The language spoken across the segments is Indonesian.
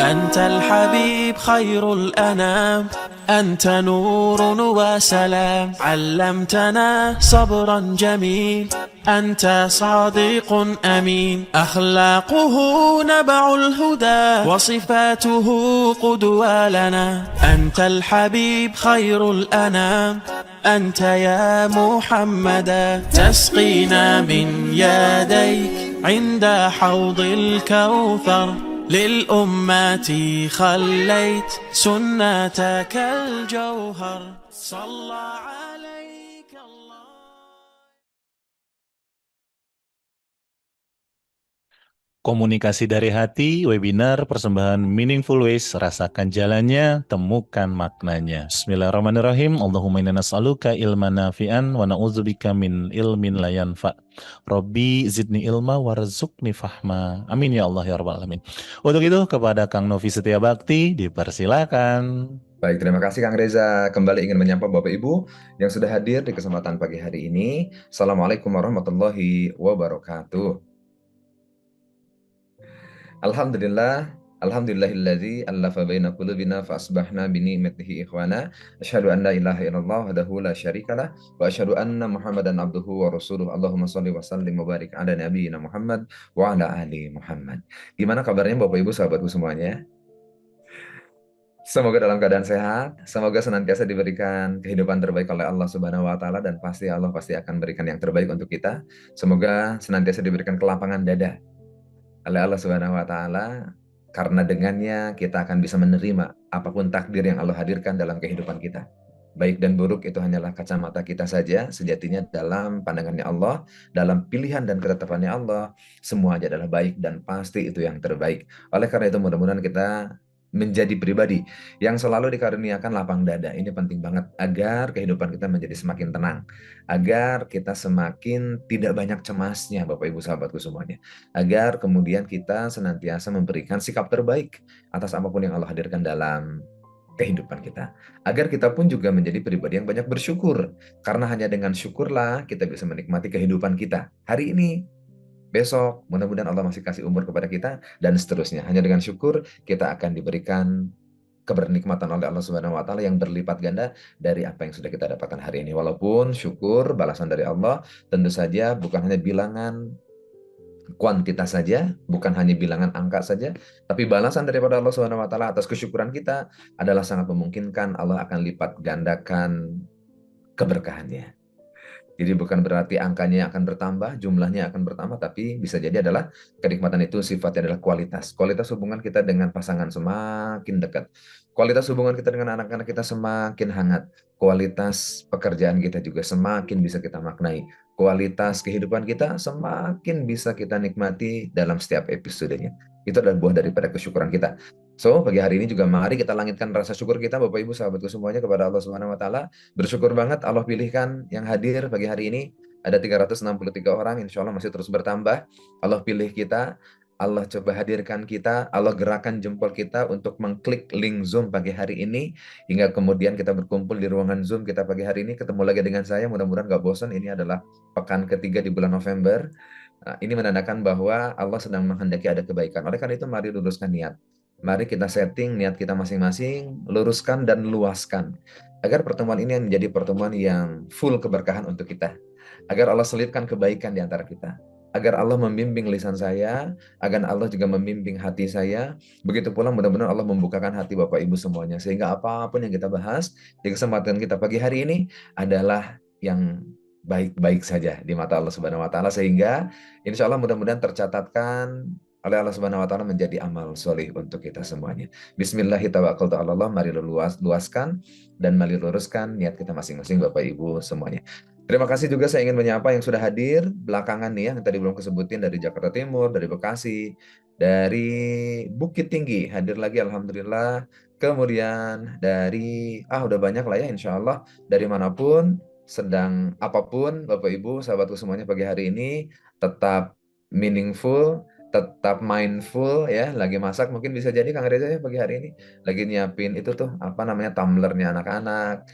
أنت الحبيب خير الأنام، أنت نور وسلام، علمتنا صبرا جميل، أنت صادق أمين، أخلاقه نبع الهدى وصفاته قدوة لنا. أنت الحبيب خير الأنام، أنت يا محمدا، تسقينا من يديك عند حوض الكوثر، للأمة خليت سنتك الجوهر، صلى عليك الله. Komunikasi dari hati, webinar persembahan Meaningful Ways, rasakan jalannya, temukan maknanya. Bismillahirrahmanirrahim. Allahumma inna nas'aluka ilman nafi'an wa na'udzubika min ilmin la yanfa'. Rabbi zidni ilma warzuqni fahma. Amin ya Allah ya rabbal alamin. Untuk itu kepada Kang Novi Setia Bakti dipersilakan. Baik, terima kasih Kang Reza. Kembali ingin menyapa Bapak Ibu yang sudah hadir di kesempatan pagi hari ini. Assalamualaikum warahmatullahi wabarakatuh. Alhamdulillah, alhamdulillahilladzi allafa baina qulubina fa asbahna bi ni'matihi ikhwana. Asyhadu an la ilaha illallah wahdahu la syarikalah wa asyhadu anna Muhammadan abduhu wa rasuluh. Allahumma shalli wa sallim wa barik ala nabiyyina Muhammad wa ala ali Muhammad. Gimana kabarnya Bapak Ibu sahabatku semuanya? Semoga dalam keadaan sehat, semoga senantiasa diberikan kehidupan terbaik oleh Allah Subhanahu wa taala, dan pasti Allah pasti akan berikan yang terbaik untuk kita. Semoga senantiasa diberikan kelapangan dada oleh Allah Subhanahu wa taala, karena dengannya kita akan bisa menerima apapun takdir yang Allah hadirkan dalam kehidupan kita. Baik dan buruk itu hanyalah kacamata kita saja, sejatinya dalam pandangannya Allah, dalam pilihan dan ketetapannya Allah, semua aja adalah baik dan pasti itu yang terbaik. Oleh karena itu mudah-mudahan kita menjadi pribadi yang selalu dikaruniakan lapang dada. Ini penting banget agar kehidupan kita menjadi semakin tenang, agar kita semakin tidak banyak cemasnya Bapak Ibu sahabatku semuanya, agar kemudian kita senantiasa memberikan sikap terbaik atas apapun yang Allah hadirkan dalam kehidupan kita, agar kita pun juga menjadi pribadi yang banyak bersyukur, karena hanya dengan syukurlah kita bisa menikmati kehidupan kita hari ini, besok, mudah-mudahan Allah masih kasih umur kepada kita, dan seterusnya. Hanya dengan syukur kita akan diberikan kebernikmatan oleh Allah Subhanahu wa taala yang berlipat ganda dari apa yang sudah kita dapatkan hari ini. Walaupun syukur balasan dari Allah tentu saja bukan hanya bilangan kuantitas saja, bukan hanya bilangan angka saja, tapi balasan daripada Allah Subhanahu wa taala atas kesyukuran kita adalah sangat memungkinkan Allah akan lipat gandakan keberkahannya. Jadi bukan berarti angkanya akan bertambah, jumlahnya akan bertambah, tapi bisa jadi adalah kenikmatan itu sifatnya adalah kualitas. Kualitas hubungan kita dengan pasangan semakin dekat. Kualitas hubungan kita dengan anak-anak kita semakin hangat. Kualitas pekerjaan kita juga semakin bisa kita maknai. Kualitas kehidupan kita semakin bisa kita nikmati dalam setiap episodenya. Itu adalah buah daripada kesyukuran kita. So, pagi hari ini juga mari kita langitkan rasa syukur kita Bapak Ibu sahabatku semuanya kepada Allah Subhanahu wa taala. Bersyukur banget Allah pilihkan yang hadir pagi hari ini. Ada 363 orang, insya Allah masih terus bertambah. Allah pilih kita, Allah coba hadirkan kita, Allah gerakan jempol kita untuk mengklik link Zoom pagi hari ini. Hingga kemudian kita berkumpul di ruangan Zoom kita pagi hari ini. Ketemu lagi dengan saya, mudah-mudahan gak bosan. Ini adalah pekan ketiga di bulan November. Ini menandakan bahwa Allah sedang menghendaki ada kebaikan. Oleh karena itu mari luruskan niat. Mari kita setting niat kita masing-masing, luruskan dan luaskan. Agar pertemuan ini menjadi pertemuan yang full keberkahan untuk kita. Agar Allah selipkan kebaikan di antara kita. Agar Allah membimbing lisan saya, agar Allah juga membimbing hati saya. Begitu pula mudah-mudahan Allah membukakan hati Bapak Ibu semuanya. Sehingga apapun yang kita bahas di kesempatan kita pagi hari ini adalah yang baik-baik saja di mata Allah Subhanahu wa taala, sehingga insya Allah mudah-mudahan tercatatkan oleh Allah Subhanahu wa taala menjadi amal solih untuk kita semuanya. Bismillahirrahmanirrahim. Mari luaskan dan mari luruskan niat kita masing-masing Bapak Ibu semuanya. Terima kasih juga saya ingin menyapa yang sudah hadir belakangan nih ya, yang tadi belum kesebutin, dari Jakarta Timur, dari Bekasi, dari Bukit Tinggi hadir lagi alhamdulillah. Kemudian dari udah banyak lah ya, insya Allah dari manapun, sedang apapun Bapak Ibu sahabatku semuanya pagi hari ini tetap meaningful, tetap mindful ya. Lagi masak mungkin bisa jadi Kang Reza ya pagi hari ini lagi nyiapin itu tuh apa namanya tumblernya anak-anak,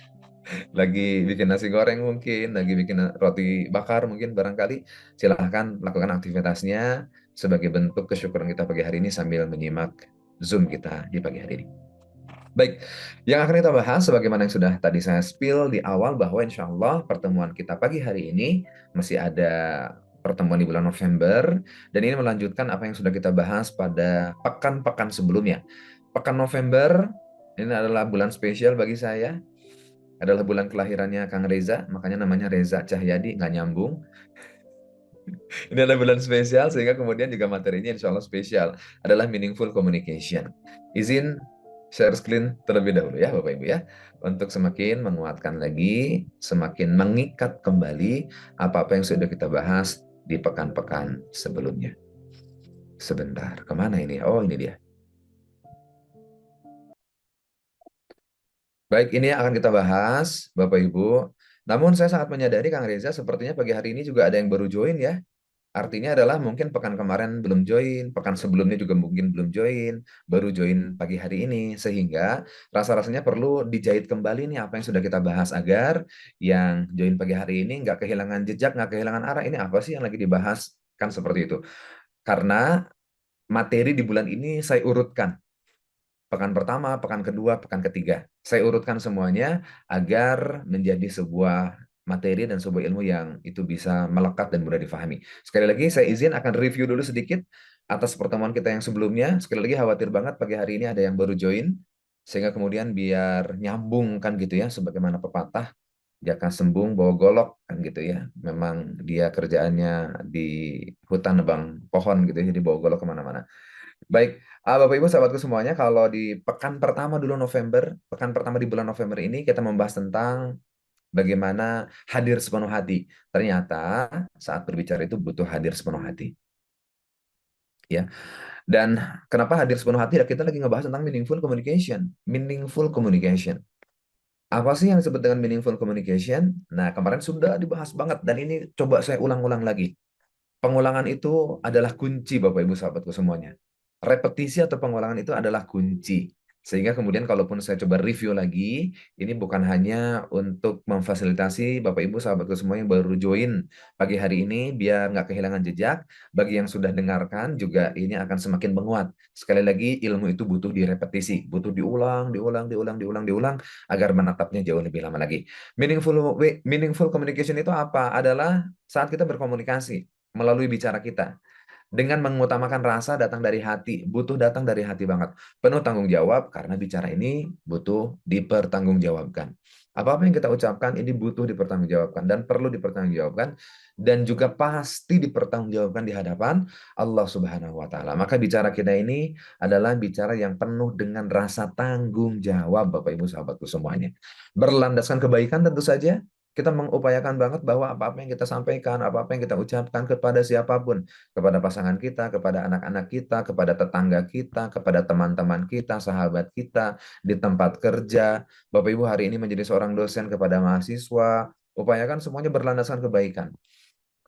lagi bikin nasi goreng mungkin, lagi bikin roti bakar mungkin, barangkali silahkan lakukan aktivitasnya sebagai bentuk kesyukuran kita pagi hari ini sambil menyimak Zoom kita di pagi hari ini. Baik, yang akan kita bahas sebagaimana yang sudah tadi saya spill di awal bahwa insya Allah pertemuan kita pagi hari ini masih ada pertemuan di bulan November dan ini melanjutkan apa yang sudah kita bahas pada pekan-pekan sebelumnya. Pekan November ini adalah bulan spesial bagi saya, adalah bulan kelahirannya Kang Reza, makanya namanya Reza Cahyadi, nggak nyambung. Ini adalah bulan spesial sehingga kemudian juga materinya insya Allah spesial adalah meaningful communication. Izin share screen terlebih dahulu ya Bapak Ibu ya. Untuk semakin menguatkan lagi, semakin mengikat kembali apa-apa yang sudah kita bahas di pekan-pekan sebelumnya. Sebentar, kemana ini? Oh ini dia. Baik, ini yang akan kita bahas Bapak Ibu. Namun saya sangat menyadari Kang Reza sepertinya pagi hari ini juga ada yang baru join ya. Artinya adalah mungkin pekan kemarin belum join, pekan sebelumnya juga mungkin belum join, baru join pagi hari ini. Sehingga rasa-rasanya perlu dijahit kembali nih apa yang sudah kita bahas agar yang join pagi hari ini nggak kehilangan jejak, nggak kehilangan arah. Ini apa sih yang lagi dibahas? Kan seperti itu. Karena materi di bulan ini saya urutkan. Pekan pertama, pekan kedua, pekan ketiga. Saya urutkan semuanya agar menjadi sebuah materi dan sebuah ilmu yang itu bisa melekat dan mudah difahami. Sekali lagi saya izin akan review dulu sedikit atas pertemuan kita yang sebelumnya. Sekali lagi khawatir banget pagi hari ini ada yang baru join sehingga kemudian biar nyambung kan gitu ya sebagaimana pepatah jaka sembung bawa golok kan gitu ya. Memang dia kerjaannya di hutan nebang pohon gitu ya, jadi bawa golok kemana-mana. Baik, Bapak Ibu sahabatku semuanya, kalau di pekan pertama dulu November, pekan pertama di bulan November ini kita membahas tentang bagaimana hadir sepenuh hati. Ternyata saat berbicara itu butuh hadir sepenuh hati. Ya, dan kenapa hadir sepenuh hati? Ya, kita lagi ngebahas tentang meaningful communication. Meaningful communication. Apa sih yang disebut dengan meaningful communication? Nah, kemarin sudah dibahas banget dan ini coba saya ulang-ulang lagi. Pengulangan itu adalah kunci Bapak Ibu sahabatku semuanya. Repetisi atau pengulangan itu adalah kunci. Sehingga kemudian kalaupun saya coba review lagi, ini bukan hanya untuk memfasilitasi Bapak Ibu sahabatku semua yang baru join pagi hari ini biar nggak kehilangan jejak. Bagi yang sudah dengarkan juga ini akan semakin menguat. Sekali lagi ilmu itu butuh direpetisi, butuh diulang, diulang, diulang, diulang, diulang agar menatapnya jauh lebih lama lagi. Meaningful communication itu apa? Adalah saat kita berkomunikasi melalui bicara kita. Dengan mengutamakan rasa datang dari hati, butuh datang dari hati banget. Penuh tanggung jawab karena bicara ini butuh dipertanggungjawabkan. Apa-apa yang kita ucapkan ini butuh dipertanggungjawabkan dan perlu dipertanggungjawabkan dan juga pasti dipertanggungjawabkan di hadapan Allah Subhanahu wa taala. Maka bicara kita ini adalah bicara yang penuh dengan rasa tanggung jawab Bapak Ibu sahabatku semuanya. Berlandaskan kebaikan tentu saja, kita mengupayakan banget bahwa apa-apa yang kita sampaikan, apa-apa yang kita ucapkan kepada siapapun, kepada pasangan kita, kepada anak-anak kita, kepada tetangga kita, kepada teman-teman kita, sahabat kita, di tempat kerja. Bapak Ibu hari ini menjadi seorang dosen kepada mahasiswa, upayakan semuanya berlandaskan kebaikan.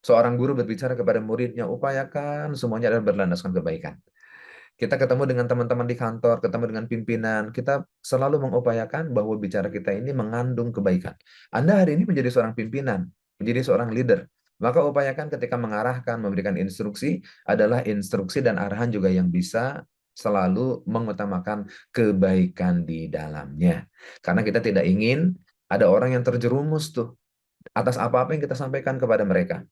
Seorang guru berbicara kepada muridnya, upayakan semuanya adalah berlandaskan kebaikan. Kita ketemu dengan teman-teman di kantor, ketemu dengan pimpinan, kita selalu mengupayakan bahwa bicara kita ini mengandung kebaikan. Anda hari ini menjadi seorang pimpinan, menjadi seorang leader, maka upayakan ketika mengarahkan, memberikan instruksi adalah instruksi dan arahan juga yang bisa selalu mengutamakan kebaikan di dalamnya. Karena kita tidak ingin ada orang yang terjerumus tuh atas apa-apa yang kita sampaikan kepada mereka.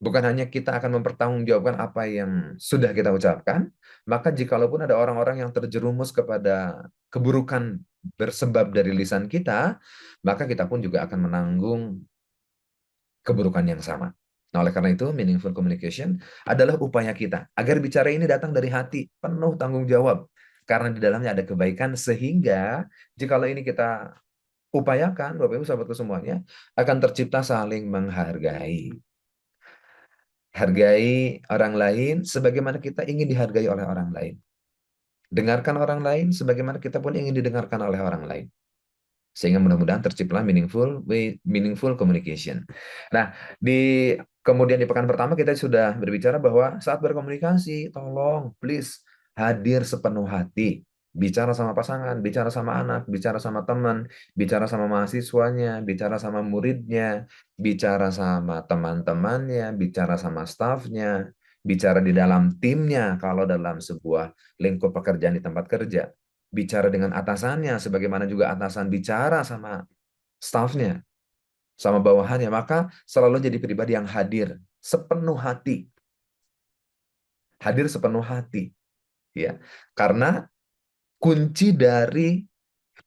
Bukan hanya kita akan mempertanggungjawabkan apa yang sudah kita ucapkan, maka jikalaupun ada orang-orang yang terjerumus kepada keburukan bersebab dari lisan kita, maka kita pun juga akan menanggung keburukan yang sama. Nah, oleh karena itu, meaningful communication adalah upaya kita agar bicara ini datang dari hati, penuh tanggung jawab. Karena di dalamnya ada kebaikan, sehingga jikalau ini kita upayakan, Bapak Ibu sahabatku semuanya, akan tercipta saling menghargai. Hargai orang lain sebagaimana kita ingin dihargai oleh orang lain. Dengarkan orang lain sebagaimana kita pun ingin didengarkan oleh orang lain. Sehingga mudah-mudahan terciptalah meaningful communication. Nah, kemudian di pekan pertama kita sudah berbicara bahwa saat berkomunikasi, tolong, please, hadir sepenuh hati. Bicara sama pasangan, bicara sama anak, bicara sama teman, bicara sama mahasiswanya, bicara sama muridnya, bicara sama teman-temannya, bicara sama stafnya, bicara di dalam timnya kalau dalam sebuah lingkup pekerjaan di tempat kerja, bicara dengan atasannya, sebagaimana juga atasan bicara sama stafnya, sama bawahannya, maka selalu jadi pribadi yang hadir sepenuh hati, hadir sepenuh hati, ya. Karena kunci dari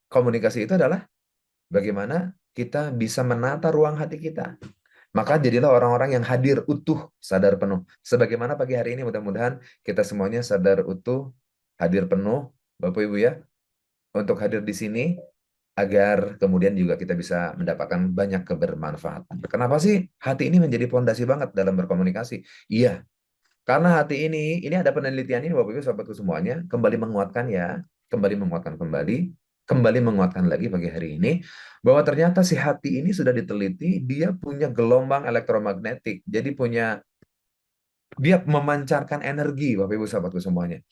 komunikasi itu adalah bagaimana kita bisa menata ruang hati kita. Maka jadilah orang-orang yang hadir utuh, sadar penuh. Sebagaimana pagi hari ini mudah-mudahan kita semuanya sadar utuh, hadir penuh, Bapak Ibu ya, untuk hadir di sini agar kemudian juga kita bisa mendapatkan banyak kebermanfaatan. Kenapa sih hati ini menjadi pondasi banget dalam berkomunikasi? Iya, karena hati ini ada penelitian ini Bapak Ibu sahabatku semuanya, kembali menguatkan ya, kembali menguatkan lagi pagi hari ini, bahwa ternyata si hati ini sudah diteliti, dia punya gelombang elektromagnetik, jadi dia memancarkan energi Bapak Ibu sahabatku semuanya.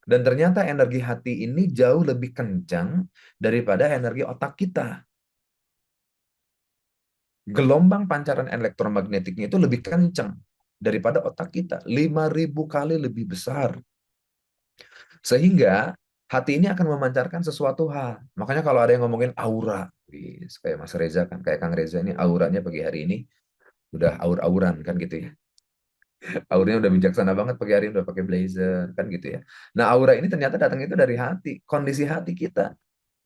Dan ternyata energi hati ini jauh lebih kencang daripada energi otak kita. Gelombang pancaran elektromagnetiknya itu lebih kencang daripada otak kita, 5.000 kali lebih besar. Sehingga hati ini akan memancarkan sesuatu hal. Makanya kalau ada yang ngomongin aura, kayak Mas Reza kan, kayak Kang Reza ini auranya pagi hari ini udah aur-auran kan gitu ya. Auranya udah bijaksana banget pagi hari ini, udah pakai blazer kan gitu ya. Nah, aura ini ternyata datang itu dari hati, kondisi hati kita.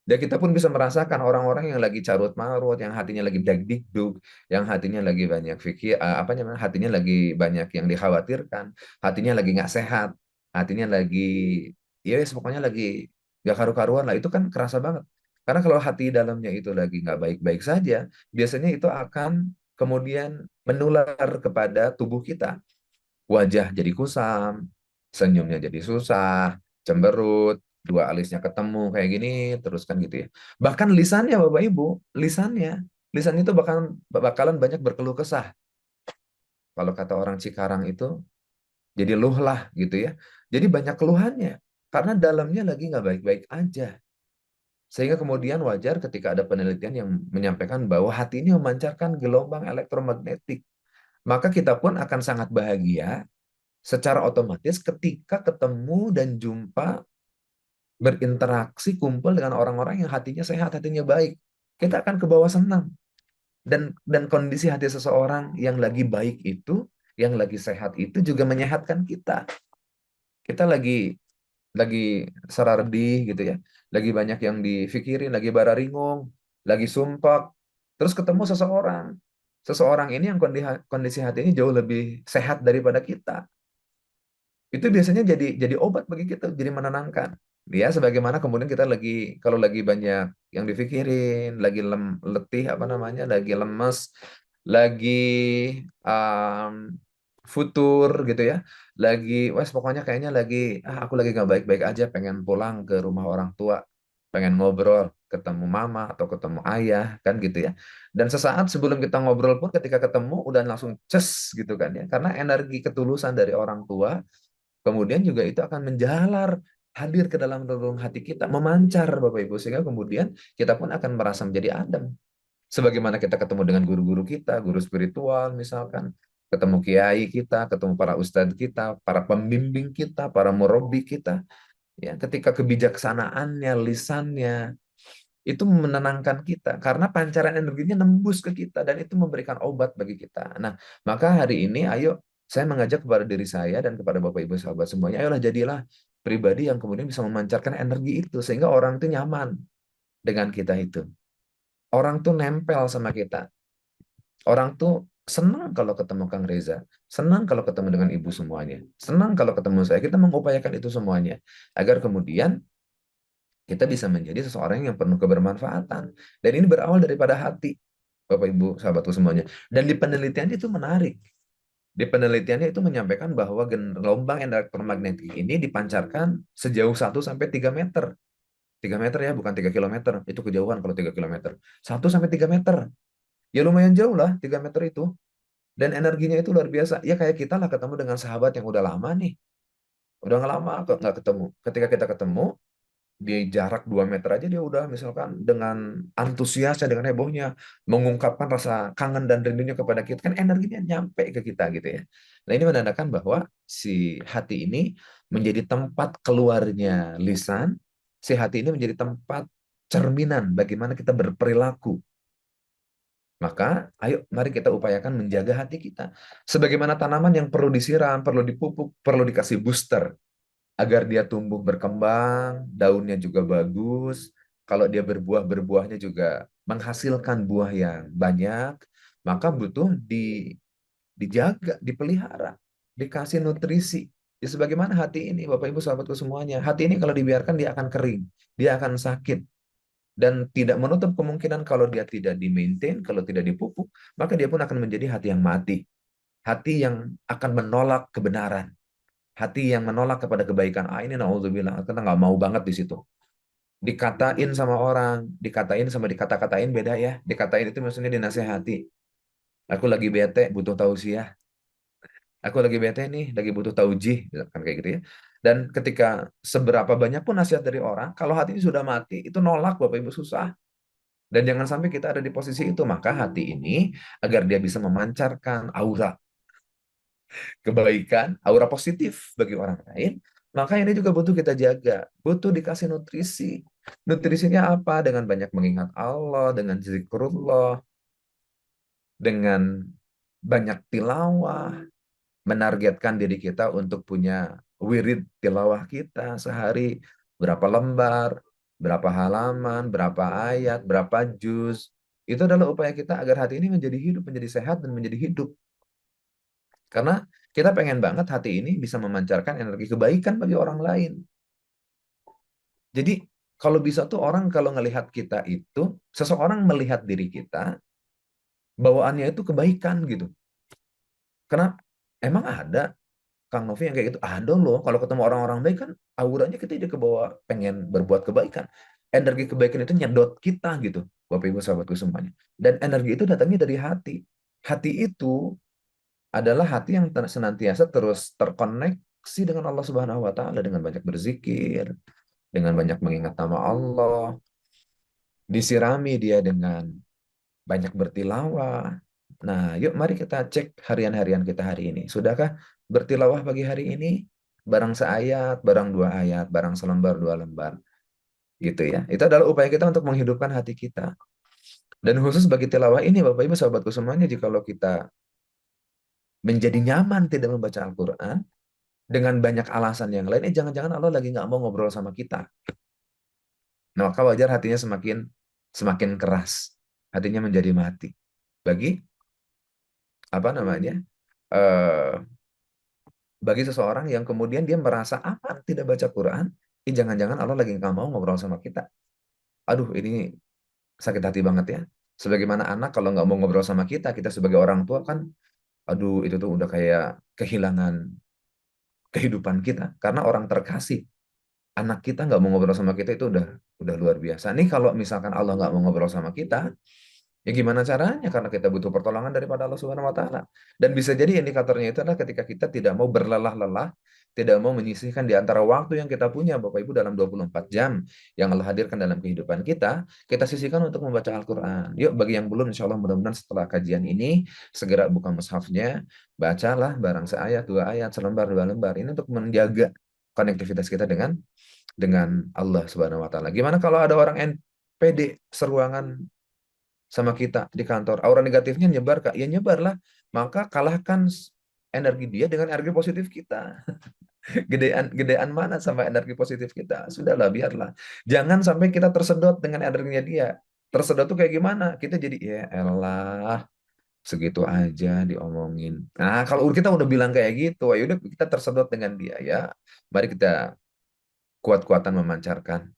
Dan kita pun bisa merasakan orang-orang yang lagi carut marut, yang hatinya lagi dagdikduk, yang hatinya lagi banyak fikir, apa namanya, hatinya lagi banyak yang dikhawatirkan, hatinya lagi nggak sehat, hatinya lagi, ya wes, pokoknya lagi nggak karu-karuan lah. Itu kan kerasa banget. Karena kalau hati dalamnya itu lagi nggak baik-baik saja, biasanya itu akan kemudian menular kepada tubuh kita. Wajah jadi kusam, senyumnya jadi susah, cemberut, dua alisnya ketemu kayak gini, terus kan gitu ya. Bahkan lisannya Bapak Ibu, lisannya itu bakalan banyak berkeluh kesah. Kalau kata orang Cikarang itu jadi luh lah gitu ya. Jadi banyak keluhannya karena dalamnya lagi nggak baik-baik aja. Sehingga kemudian wajar ketika ada penelitian yang menyampaikan bahwa hati ini memancarkan gelombang elektromagnetik. Maka kita pun akan sangat bahagia secara otomatis ketika ketemu dan jumpa, berinteraksi, kumpul dengan orang-orang yang hatinya sehat, hatinya baik. Kita akan ke bawah senang. Dan kondisi hati seseorang yang lagi baik itu, yang lagi sehat itu juga menyehatkan kita. Kita lagi sarardih gitu ya. Lagi banyak yang difikirin, lagi bararingong, lagi sumpek. Terus ketemu seseorang. Seseorang ini yang kondisi hati ini jauh lebih sehat daripada kita. Itu biasanya jadi obat bagi kita, jadi menenangkan. Ya, sebagaimana kemudian kita lagi, kalau lagi banyak yang dipikirin, lagi letih, apa namanya, lagi lemes, lagi um, futur gitu ya, lagi, wes pokoknya kayaknya lagi, aku lagi nggak baik-baik aja, pengen pulang ke rumah orang tua, pengen ngobrol, ketemu mama atau ketemu ayah, kan gitu ya. Dan sesaat sebelum kita ngobrol pun, ketika ketemu udah langsung ces gitu kan ya, karena energi ketulusan dari orang tua kemudian juga itu akan menjalar, hadir ke dalam relung hati kita, memancar Bapak Ibu, sehingga kemudian kita pun akan merasa menjadi adem. Sebagaimana kita ketemu dengan guru-guru kita, guru spiritual misalkan, ketemu kiai kita, ketemu para ustadz kita, para pembimbing kita, para murabi kita, ya, ketika kebijaksanaannya, lisannya, itu menenangkan kita karena pancaran energinya nembus ke kita dan itu memberikan obat bagi kita. Nah, maka hari ini ayo saya mengajak kepada diri saya dan kepada Bapak Ibu sahabat semuanya, ayolah jadilah pribadi yang kemudian bisa memancarkan energi itu sehingga orang itu nyaman dengan kita itu. Orang tuh nempel sama kita. Orang tuh senang kalau ketemu Kang Reza, senang kalau ketemu dengan ibu semuanya, senang kalau ketemu saya. Kita mengupayakan itu semuanya agar kemudian kita bisa menjadi seseorang yang penuh kebermanfaatan. Dan ini berawal daripada hati, Bapak Ibu, sahabatku semuanya. Dan di penelitian itu menarik. Di penelitiannya itu menyampaikan bahwa gelombang elektromagnetik ini dipancarkan sejauh 1 sampai 3 meter. 3 meter ya, bukan 3 kilometer. Itu kejauhan kalau 3 kilometer. 1 sampai 3 meter. Ya lumayan jauh lah 3 meter itu. Dan energinya itu luar biasa. Ya kayak kita lah ketemu dengan sahabat yang udah lama nih. Udah nggak lama kok nggak ketemu. Ketika kita ketemu, di jarak 2 meter aja dia udah misalkan dengan antusiasnya, dengan hebohnya mengungkapkan rasa kangen dan rindunya kepada kita, kan energinya nyampe ke kita gitu ya. Nah, ini menandakan bahwa si hati ini menjadi tempat keluarnya lisan, si hati ini menjadi tempat cerminan bagaimana kita berperilaku. Maka, ayo mari kita upayakan menjaga hati kita. Sebagaimana tanaman yang perlu disiram, perlu dipupuk, perlu dikasih booster agar dia tumbuh berkembang, daunnya juga bagus. Kalau dia berbuah, berbuahnya juga menghasilkan buah yang banyak, maka butuh dijaga, dipelihara, dikasih nutrisi. Ya, sebagaimana hati ini, Bapak Ibu sahabatku semuanya, hati ini kalau dibiarkan dia akan kering, dia akan sakit, dan tidak menutup kemungkinan kalau dia tidak di-maintain, kalau tidak dipupuk, maka dia pun akan menjadi hati yang mati, hati yang akan menolak kebenaran, hati yang menolak kepada kebaikan. Ah, ini naudzubillah, kita nggak mau banget di situ. Dikatain sama orang, dikatain sama dikata-katain beda ya. Dikatain itu maksudnya dinasehati. Aku lagi bete, butuh tausiah. Aku lagi bete nih, lagi butuh taujih, kan kayak gitu ya. Dan ketika seberapa banyak pun nasihat dari orang, kalau hati ini sudah mati, itu nolak Bapak Ibu, susah. Dan jangan sampai kita ada di posisi itu. Maka hati ini, agar dia bisa memancarkan aura kebaikan, aura positif bagi orang lain, maka ini juga butuh kita jaga, butuh dikasih nutrisi. Nutrisinya apa? Dengan banyak mengingat Allah, dengan zikrullah, dengan banyak tilawah, menargetkan diri kita untuk punya wirid tilawah kita sehari, berapa lembar, berapa halaman, berapa ayat, berapa juz. Itu adalah upaya kita agar hati ini menjadi hidup, menjadi sehat, dan menjadi hidup. Karena kita pengen banget hati ini bisa memancarkan energi kebaikan bagi orang lain. Jadi kalau bisa tuh orang kalau ngelihat kita itu, seseorang melihat diri kita, bawaannya itu kebaikan gitu. Karena emang ada Kang Novi yang kayak gitu. Ada loh, kalau ketemu orang-orang baik kan auranya kita jadi kebawa pengen berbuat kebaikan. Energi kebaikan itu nyedot kita gitu, Bapak Ibu sahabatku semuanya. Dan energi itu datangnya dari hati. Hati itu adalah hati yang senantiasa terus terkoneksi dengan Allah Subhanahu wa taala, dengan banyak berzikir, dengan banyak mengingat nama Allah, disirami dia dengan banyak bertilawah. Nah, yuk mari kita cek harian-harian kita hari ini. Sudahkah bertilawah pagi hari ini? Barang seayat, barang 2 ayat, barang selembar 2 lembar. Gitu ya. Itu adalah upaya kita untuk menghidupkan hati kita. Dan khusus bagi tilawah ini, Bapak Ibu sahabatku semuanya, jikalau kita menjadi nyaman tidak membaca Al-Quran, dengan banyak alasan yang lain, jangan-jangan Allah lagi nggak mau ngobrol sama kita. Nah, maka wajar hatinya semakin semakin keras, hatinya menjadi mati. Bagi apa namanya? eh Bagi seseorang yang kemudian dia merasa aman tidak baca Quran, jangan-jangan Allah lagi nggak mau ngobrol sama kita. Aduh, ini sakit hati banget ya. Sebagaimana anak kalau nggak mau ngobrol sama kita, kita sebagai orang tua kan, aduh itu tuh udah kayak kehilangan kehidupan kita karena orang terkasih. Anak kita nggak mau ngobrol sama kita itu udah luar biasa. Nih kalau misalkan Allah nggak mau ngobrol sama kita, ya gimana caranya? Karena kita butuh pertolongan daripada Allah Subhanahu wa taala. Dan bisa jadi indikatornya itu adalah ketika kita tidak mau berlelah-lelah, tidak mau menyisihkan di antara waktu yang kita punya, Bapak Ibu, dalam 24 jam yang Allah hadirkan dalam kehidupan kita sisihkan untuk membaca Al-Qur'an. Yuk, bagi yang belum, insya Allah mudah-mudahan setelah kajian ini segera buka mushafnya, bacalah barang seayat, 2 ayat, selembar, 2 lembar. Ini untuk menjaga konektivitas kita dengan Allah Subhanahu wa taala. Gimana kalau ada orang NPD seruangan sama kita di kantor, aura negatifnya nyebar, Kak? Ya nyebarlah. Maka kalahkan energi dia dengan energi positif kita. Gedean mana sama energi positif kita? Sudahlah, biarlah. Jangan sampai kita tersedot dengan energinya dia. Tersedot tuh kayak gimana? Kita jadi ya elah, segitu aja diomongin. Nah, kalau kita udah bilang kayak gitu, ya udah kita tersedot dengan dia ya. Mari kita kuat-kuatan memancarkan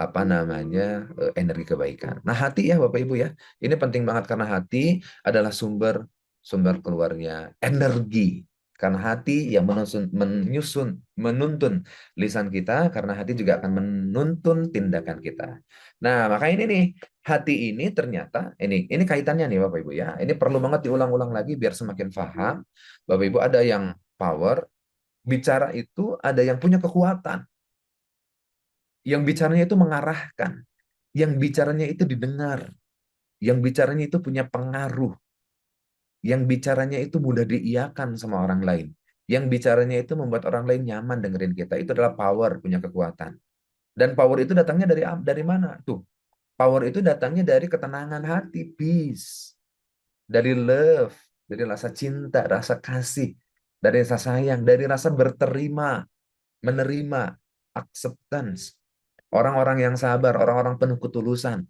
apa namanya energi kebaikan. Nah, hati ya Bapak Ibu ya, ini penting banget karena hati adalah sumber sumber keluarnya energi. Karena hati yang menuntun lisan kita, karena hati juga akan menuntun tindakan kita. Nah, maka ini nih, hati ini ternyata ini kaitannya nih Bapak Ibu ya. Ini perlu banget diulang-ulang lagi biar semakin paham. Bapak Ibu, ada yang power, bicara itu ada yang punya kekuatan. Yang bicaranya itu mengarahkan, yang bicaranya itu didengar, yang bicaranya itu punya pengaruh, yang bicaranya itu mudah diiyakan sama orang lain, yang bicaranya itu membuat orang lain nyaman dengerin kita. Itu adalah power, punya kekuatan. Dan power itu datangnya dari mana? Tuh, power itu datangnya dari ketenangan hati, peace, dari love, dari rasa cinta, rasa kasih, dari rasa sayang, dari rasa berterima, menerima, acceptance. Orang-orang yang sabar, orang-orang penuh ketulusan,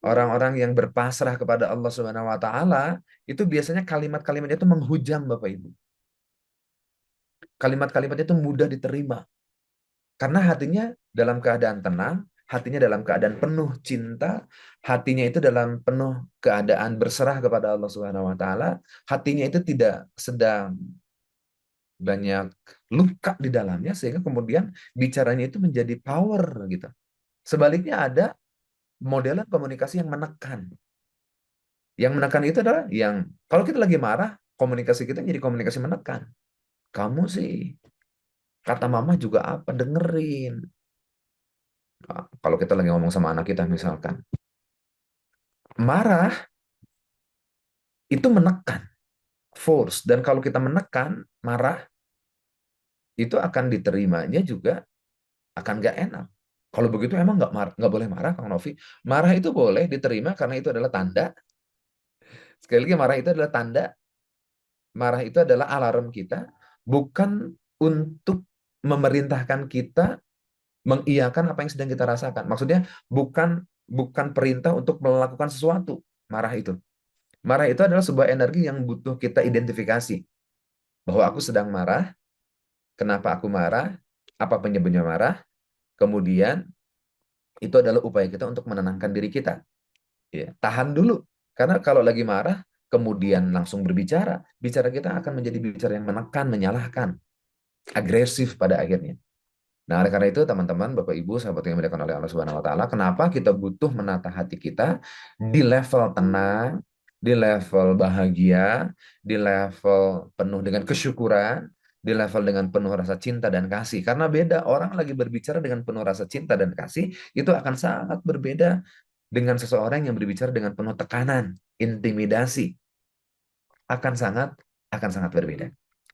orang-orang yang berpasrah kepada Allah Subhanahu wa taala, itu biasanya kalimat-kalimatnya itu menghujam Bapak Ibu. Kalimat-kalimatnya itu mudah diterima karena hatinya dalam keadaan tenang, hatinya dalam keadaan penuh cinta, hatinya itu dalam penuh keadaan berserah kepada Allah Subhanahu wa taala, hatinya itu tidak sedang banyak luka di dalamnya sehingga kemudian bicaranya itu menjadi power gitu. Sebaliknya ada modelan komunikasi yang menekan. Yang menekan itu adalah yang kalau kita lagi marah, komunikasi kita jadi komunikasi menekan. Kamu sih, kata mama juga apa, dengerin. Nah, kalau kita lagi ngomong sama anak kita misalkan, marah itu menekan, force. Dan kalau kita menekan, marah, itu akan diterimanya juga akan nggak enak. Kalau begitu emang nggak boleh marah, Kang Novi. Marah itu boleh diterima karena itu adalah tanda. Sekali lagi, marah itu adalah tanda. Marah itu adalah alarm kita, bukan untuk memerintahkan kita mengiyakan apa yang sedang kita rasakan. Maksudnya bukan bukan perintah untuk melakukan sesuatu. Marah itu. Marah itu adalah sebuah energi yang butuh kita identifikasi. Bahwa aku sedang marah, kenapa aku marah, apa penyebabnya marah, kemudian itu adalah upaya kita untuk menenangkan diri kita. Ya, tahan dulu. Karena kalau lagi marah, kemudian langsung berbicara, bicara kita akan menjadi bicara yang menekan, menyalahkan, agresif pada akhirnya. Nah, oleh karena itu teman-teman, Bapak Ibu, sahabat yang dimuliakan oleh Allah Subhanahu wa taala, kenapa kita butuh menata hati kita di level tenang, di level bahagia, di level penuh dengan kesyukuran, di level dengan penuh rasa cinta dan kasih. Karena beda, orang lagi berbicara dengan penuh rasa cinta dan kasih, itu akan sangat berbeda dengan seseorang yang berbicara dengan penuh tekanan, intimidasi, akan sangat akan sangat berbeda.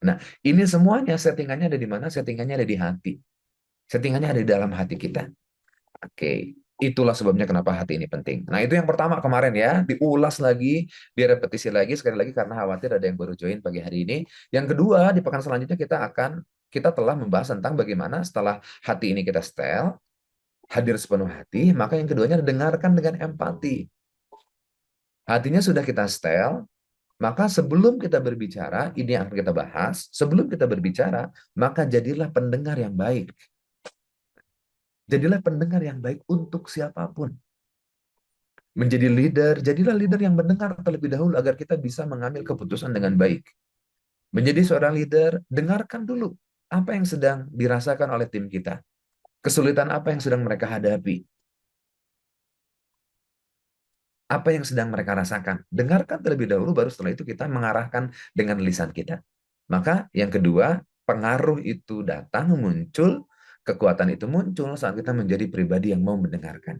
Nah, ini semuanya settingannya ada di mana? Settingannya ada di hati. Settingannya ada di dalam hati kita. Oke, itulah sebabnya kenapa hati ini penting. Nah, itu yang pertama kemarin ya, diulas lagi, direpetisi lagi sekali lagi karena khawatir ada yang baru join pagi hari ini. Yang kedua, di pekan selanjutnya kita telah membahas tentang bagaimana setelah hati ini kita setel, hadir sepenuh hati, maka yang keduanya dengarkan dengan empati. Hatinya sudah kita setel, maka sebelum kita berbicara, ini yang akan kita bahas, sebelum kita berbicara, maka jadilah pendengar yang baik. Jadilah pendengar yang baik untuk siapapun. Menjadi leader, jadilah leader yang mendengar terlebih dahulu agar kita bisa mengambil keputusan dengan baik. Menjadi seorang leader, dengarkan dulu apa yang sedang dirasakan oleh tim kita. Kesulitan apa yang sedang mereka hadapi. Apa yang sedang mereka rasakan. Dengarkan terlebih dahulu, baru setelah itu kita mengarahkan dengan lisan kita. Maka yang kedua, pengaruh itu datang, muncul, kekuatan itu muncul saat kita menjadi pribadi yang mau mendengarkan.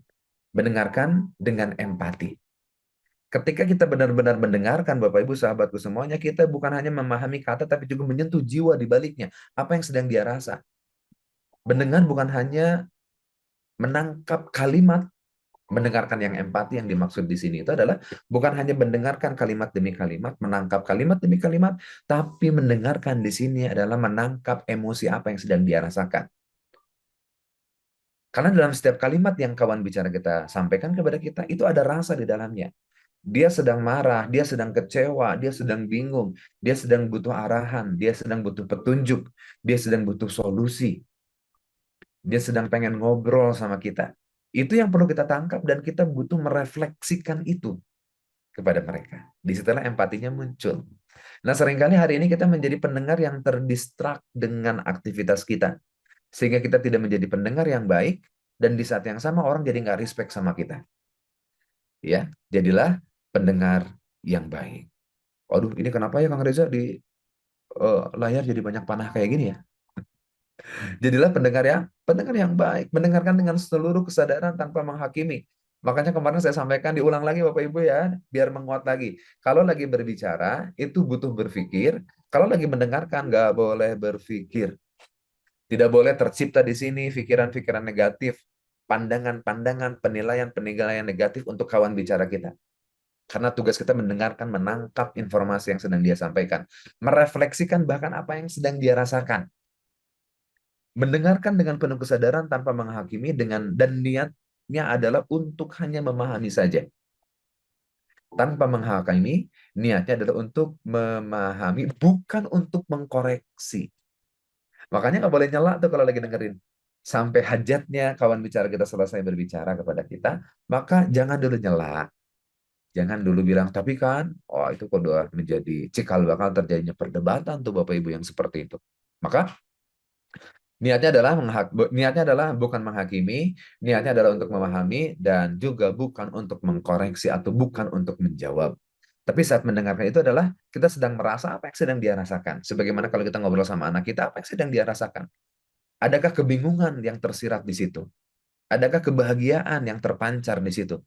Mendengarkan dengan empati. Ketika kita benar-benar mendengarkan, Bapak Ibu sahabatku semuanya, kita bukan hanya memahami kata, tapi juga menyentuh jiwa di baliknya. Apa yang sedang dia rasa. Mendengar bukan hanya menangkap kalimat, mendengarkan yang empati yang dimaksud di sini itu adalah bukan hanya mendengarkan kalimat demi kalimat, menangkap kalimat demi kalimat, tapi mendengarkan di sini adalah menangkap emosi apa yang sedang dia rasakan. Karena dalam setiap kalimat yang kawan bicara kita sampaikan kepada kita, itu ada rasa di dalamnya. Dia sedang marah, dia sedang kecewa, dia sedang bingung, dia sedang butuh arahan, dia sedang butuh petunjuk, dia sedang butuh solusi, dia sedang pengen ngobrol sama kita. Itu yang perlu kita tangkap dan kita butuh merefleksikan itu kepada mereka. Disitulah empatinya muncul. Nah, seringkali hari ini kita menjadi pendengar yang terdistrak dengan aktivitas kita. Sehingga kita tidak menjadi pendengar yang baik, dan di saat yang sama orang jadi nggak respect sama kita. Ya, jadilah pendengar yang baik. Waduh, ini kenapa ya Kang Reza di layar jadi banyak panah kayak gini ya? Jadilah pendengar yang baik, mendengarkan dengan seluruh kesadaran tanpa menghakimi. Makanya kemarin saya sampaikan, diulang lagi Bapak Ibu ya, biar menguat lagi. Kalau lagi berbicara, itu butuh berpikir. Kalau lagi mendengarkan, nggak boleh berpikir. Tidak boleh tercipta di sini pikiran-pikiran negatif, pandangan-pandangan, penilaian-penilaian negatif untuk kawan bicara kita. Karena tugas kita mendengarkan, menangkap informasi yang sedang dia sampaikan. Merefleksikan bahkan apa yang sedang dia rasakan. Mendengarkan dengan penuh kesadaran tanpa menghakimi dan niatnya adalah untuk hanya memahami saja. Tanpa menghakimi, niatnya adalah untuk memahami, bukan untuk mengkoreksi. Makanya nggak boleh nyela tuh kalau lagi dengerin. Sampai hajatnya kawan bicara kita selesai berbicara kepada kita, maka jangan dulu nyela. Jangan dulu bilang, tapi kan, oh itu kok udah menjadi cikal bakal terjadinya perdebatan tuh Bapak Ibu yang seperti itu. Maka niatnya adalah bukan menghakimi, niatnya adalah untuk memahami dan juga bukan untuk mengkoreksi atau bukan untuk menjawab. Tapi saat mendengarkan itu adalah kita sedang merasa apa yang sedang dia rasakan. Sebagaimana kalau kita ngobrol sama anak kita, apa yang sedang dia rasakan. Adakah kebingungan yang tersirat di situ? Adakah kebahagiaan yang terpancar di situ?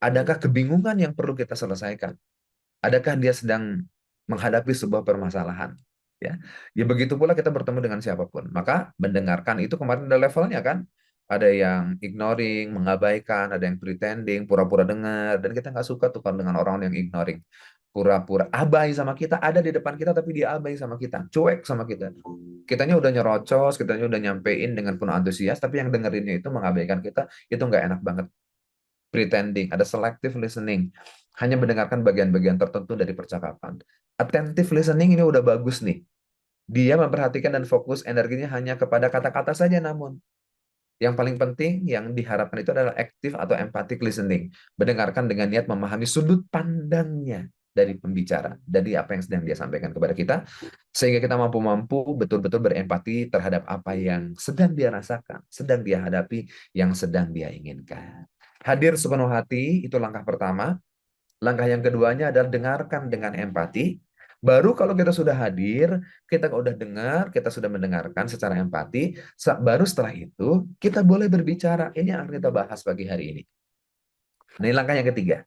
Adakah kebingungan yang perlu kita selesaikan? Adakah dia sedang menghadapi sebuah permasalahan? Ya, ya begitu pula kita bertemu dengan siapapun. Maka mendengarkan itu kemarin ada levelnya kan. Ada yang ignoring, mengabaikan, ada yang pretending, pura-pura dengar, dan kita nggak suka tuh kalau dengan orang yang ignoring, pura-pura abai sama kita, ada di depan kita tapi dia abai sama kita, cuek sama kita. Kitanya udah nyerocos, kitanya udah nyampein dengan penuh antusias, tapi yang dengerinnya itu mengabaikan kita, itu nggak enak banget. Pretending, ada selective listening, hanya mendengarkan bagian-bagian tertentu dari percakapan. Attentive listening ini udah bagus nih. Dia memperhatikan dan fokus energinya hanya kepada kata-kata saja, namun yang paling penting yang diharapkan itu adalah active atau empathic listening. Mendengarkan dengan niat memahami sudut pandangnya dari pembicara, dari apa yang sedang dia sampaikan kepada kita, sehingga kita mampu betul-betul berempati terhadap apa yang sedang dia rasakan, sedang dia hadapi, yang sedang dia inginkan. Hadir sepenuh hati, itu langkah pertama. Langkah yang keduanya adalah dengarkan dengan empati. Baru kalau kita sudah hadir, kita udah dengar, kita sudah mendengarkan secara empati, baru setelah itu kita boleh berbicara. Ini yang akan kita bahas pagi hari ini. Nah, ini langkah yang ketiga.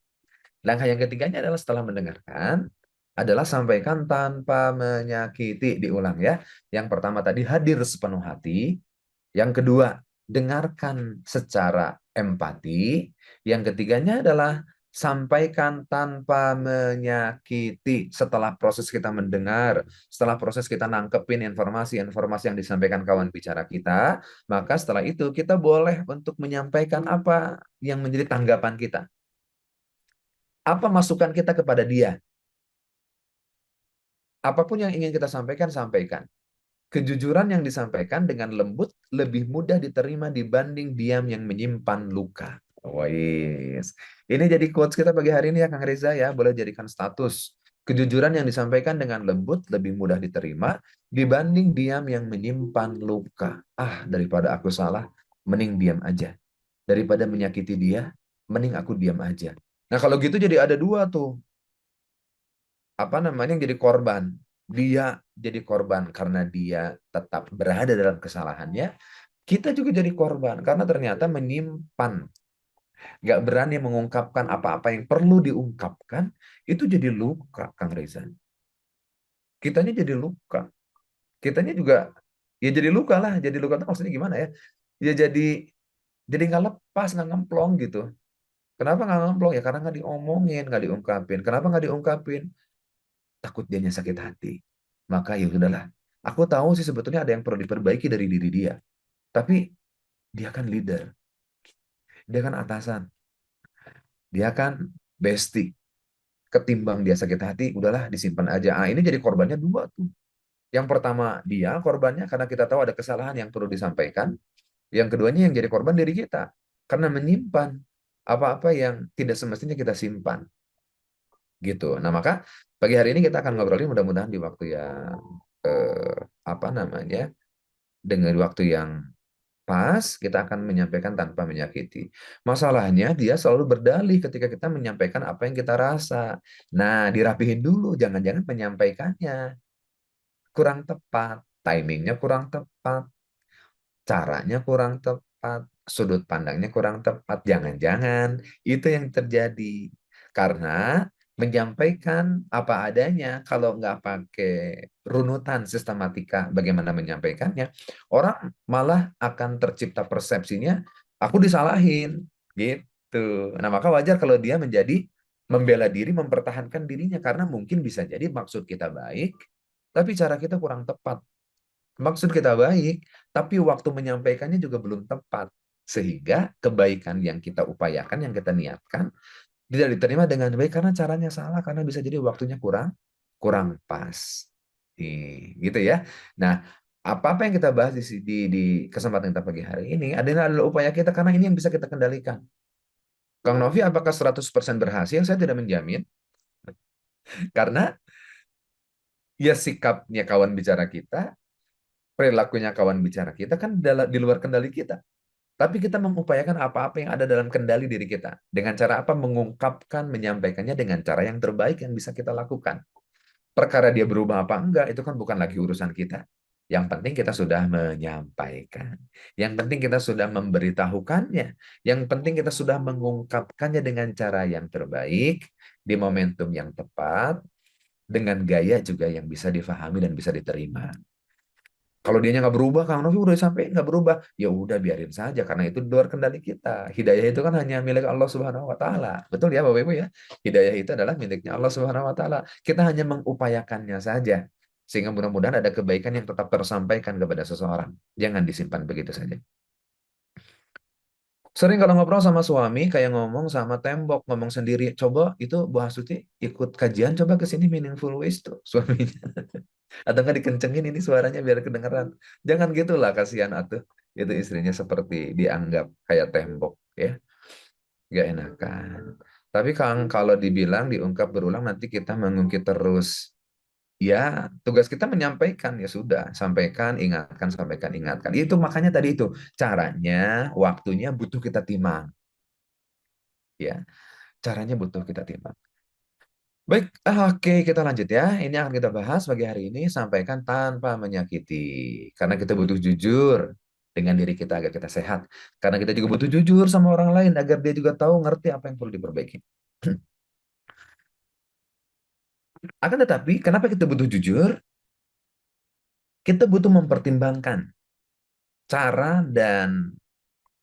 Langkah yang ketiganya adalah setelah mendengarkan, adalah sampaikan tanpa menyakiti. Diulang ya. Yang pertama tadi hadir sepenuh hati. Yang kedua, dengarkan secara empati. Yang ketiganya adalah sampaikan tanpa menyakiti. Setelah proses kita mendengar, setelah proses kita nangkepin informasi-informasi yang disampaikan kawan bicara kita, maka setelah itu kita boleh untuk menyampaikan apa yang menjadi tanggapan kita. Apa masukan kita kepada dia? Apapun yang ingin kita sampaikan, sampaikan. Kejujuran yang disampaikan dengan lembut lebih mudah diterima dibanding diam yang menyimpan luka. Wais. Ini jadi quotes kita pagi hari ini ya Kang Reza ya. Boleh jadikan status. Kejujuran yang disampaikan dengan lembut lebih mudah diterima dibanding diam yang menyimpan luka. Ah, daripada aku salah, mending diam aja. Daripada menyakiti dia, mending aku diam aja. Nah kalau gitu jadi ada dua tuh. Apa namanya, yang jadi korban. Dia jadi korban karena dia tetap berada dalam kesalahannya. Kita juga jadi korban karena ternyata menyimpan, nggak berani mengungkapkan apa-apa yang perlu diungkapkan, itu jadi luka, Kang Reza. Kitanya jadi luka. Kitanya juga ya jadi luka lah. Jadi luka itu maksudnya gimana ya? Ya jadi nggak lepas, nggak ngemplong gitu. Kenapa nggak ngemplong? Ya karena nggak diomongin, nggak diungkapin. Kenapa nggak diungkapin? Takut dianya sakit hati. Maka ya udahlah. Aku tahu sih sebetulnya ada yang perlu diperbaiki dari diri dia. Tapi dia kan leader. Dia kan atasan. Dia kan bestie. Ketimbang dia sakit hati, udahlah disimpan aja. Ah, ini jadi korbannya dua tuh. Yang pertama dia korbannya karena kita tahu ada kesalahan yang perlu disampaikan. Yang keduanya yang jadi korban diri kita. Karena menyimpan apa-apa yang tidak semestinya kita simpan. Gitu. Nah, maka pagi hari ini kita akan ngobrolin mudah-mudahan di waktu yang apa namanya? Dengan waktu yang pas, kita akan menyampaikan tanpa menyakiti. Masalahnya dia selalu berdalih ketika kita menyampaikan apa yang kita rasa. Nah, dirapihin dulu, jangan-jangan menyampaikannya kurang tepat, timingnya kurang tepat. caranya kurang tepat, sudut pandangnya kurang tepat. Jangan-jangan itu yang terjadi. Karena menyampaikan apa adanya, kalau nggak pakai runutan sistematika bagaimana menyampaikannya, orang malah akan tercipta persepsinya, aku disalahin, gitu. Nah, maka wajar kalau dia menjadi membela diri, mempertahankan dirinya, karena mungkin bisa jadi maksud kita baik, tapi cara kita kurang tepat. Maksud kita baik, tapi waktu menyampaikannya juga belum tepat. Sehingga kebaikan yang kita upayakan, yang kita niatkan, tidak diterima dengan baik karena caranya salah, karena bisa jadi waktunya kurang kurang pas. Gitu ya. Nah, apa-apa yang kita bahas di kesempatan kita pagi hari ini adalah upaya kita karena ini yang bisa kita kendalikan. Kang Novi, apakah 100% berhasil? Saya tidak menjamin. Karena ya sikapnya kawan bicara kita, perilakunya kawan bicara kita kan di luar kendali kita. Tapi kita mengupayakan apa-apa yang ada dalam kendali diri kita. Dengan cara apa? Mengungkapkan, menyampaikannya dengan cara yang terbaik yang bisa kita lakukan. Perkara dia berubah apa enggak, itu kan bukan lagi urusan kita. Yang penting kita sudah menyampaikan. Yang penting kita sudah memberitahukannya. Yang penting kita sudah mengungkapkannya dengan cara yang terbaik, di momentum yang tepat, dengan gaya juga yang bisa difahami dan bisa diterima. Kalau dianya nggak berubah, Kang Novi udah sampai nggak berubah, ya udah biarin saja karena itu di luar kendali kita. Hidayah itu kan hanya milik Allah Subhanahu Wa Taala, betul ya Bapak Ibu ya? Hidayah itu adalah miliknya Allah Subhanahu Wa Taala. Kita hanya mengupayakannya saja, sehingga mudah-mudahan ada kebaikan yang tetap tersampaikan kepada seseorang. Jangan disimpan begitu saja. Sering kalau ngobrol sama suami kayak ngomong sama tembok, ngomong sendiri. Coba itu Bu Hasuti ikut kajian, coba ke sini Meaningful Ways tuh suaminya. Atau nggak dikencengin ini suaranya biar kedengeran. Jangan gitulah, kasihan atuh. Itu istrinya seperti dianggap kayak tembok ya. Gak enakan. Tapi Kang, kalau dibilang diungkap berulang nanti kita mengungkit terus. Ya, tugas kita menyampaikan, ya sudah, sampaikan, ingatkan, sampaikan, ingatkan. Itu makanya tadi itu caranya, waktunya butuh kita timang, ya. Caranya butuh kita timang. Baik, oke, kita lanjut ya. Ini akan kita bahas pagi hari ini, sampaikan tanpa menyakiti. Karena kita butuh jujur dengan diri kita agar kita sehat. Karena kita juga butuh jujur sama orang lain agar dia juga tahu ngerti apa yang perlu diperbaiki. Akan tetapi, kenapa kita butuh jujur? Kita butuh mempertimbangkan cara dan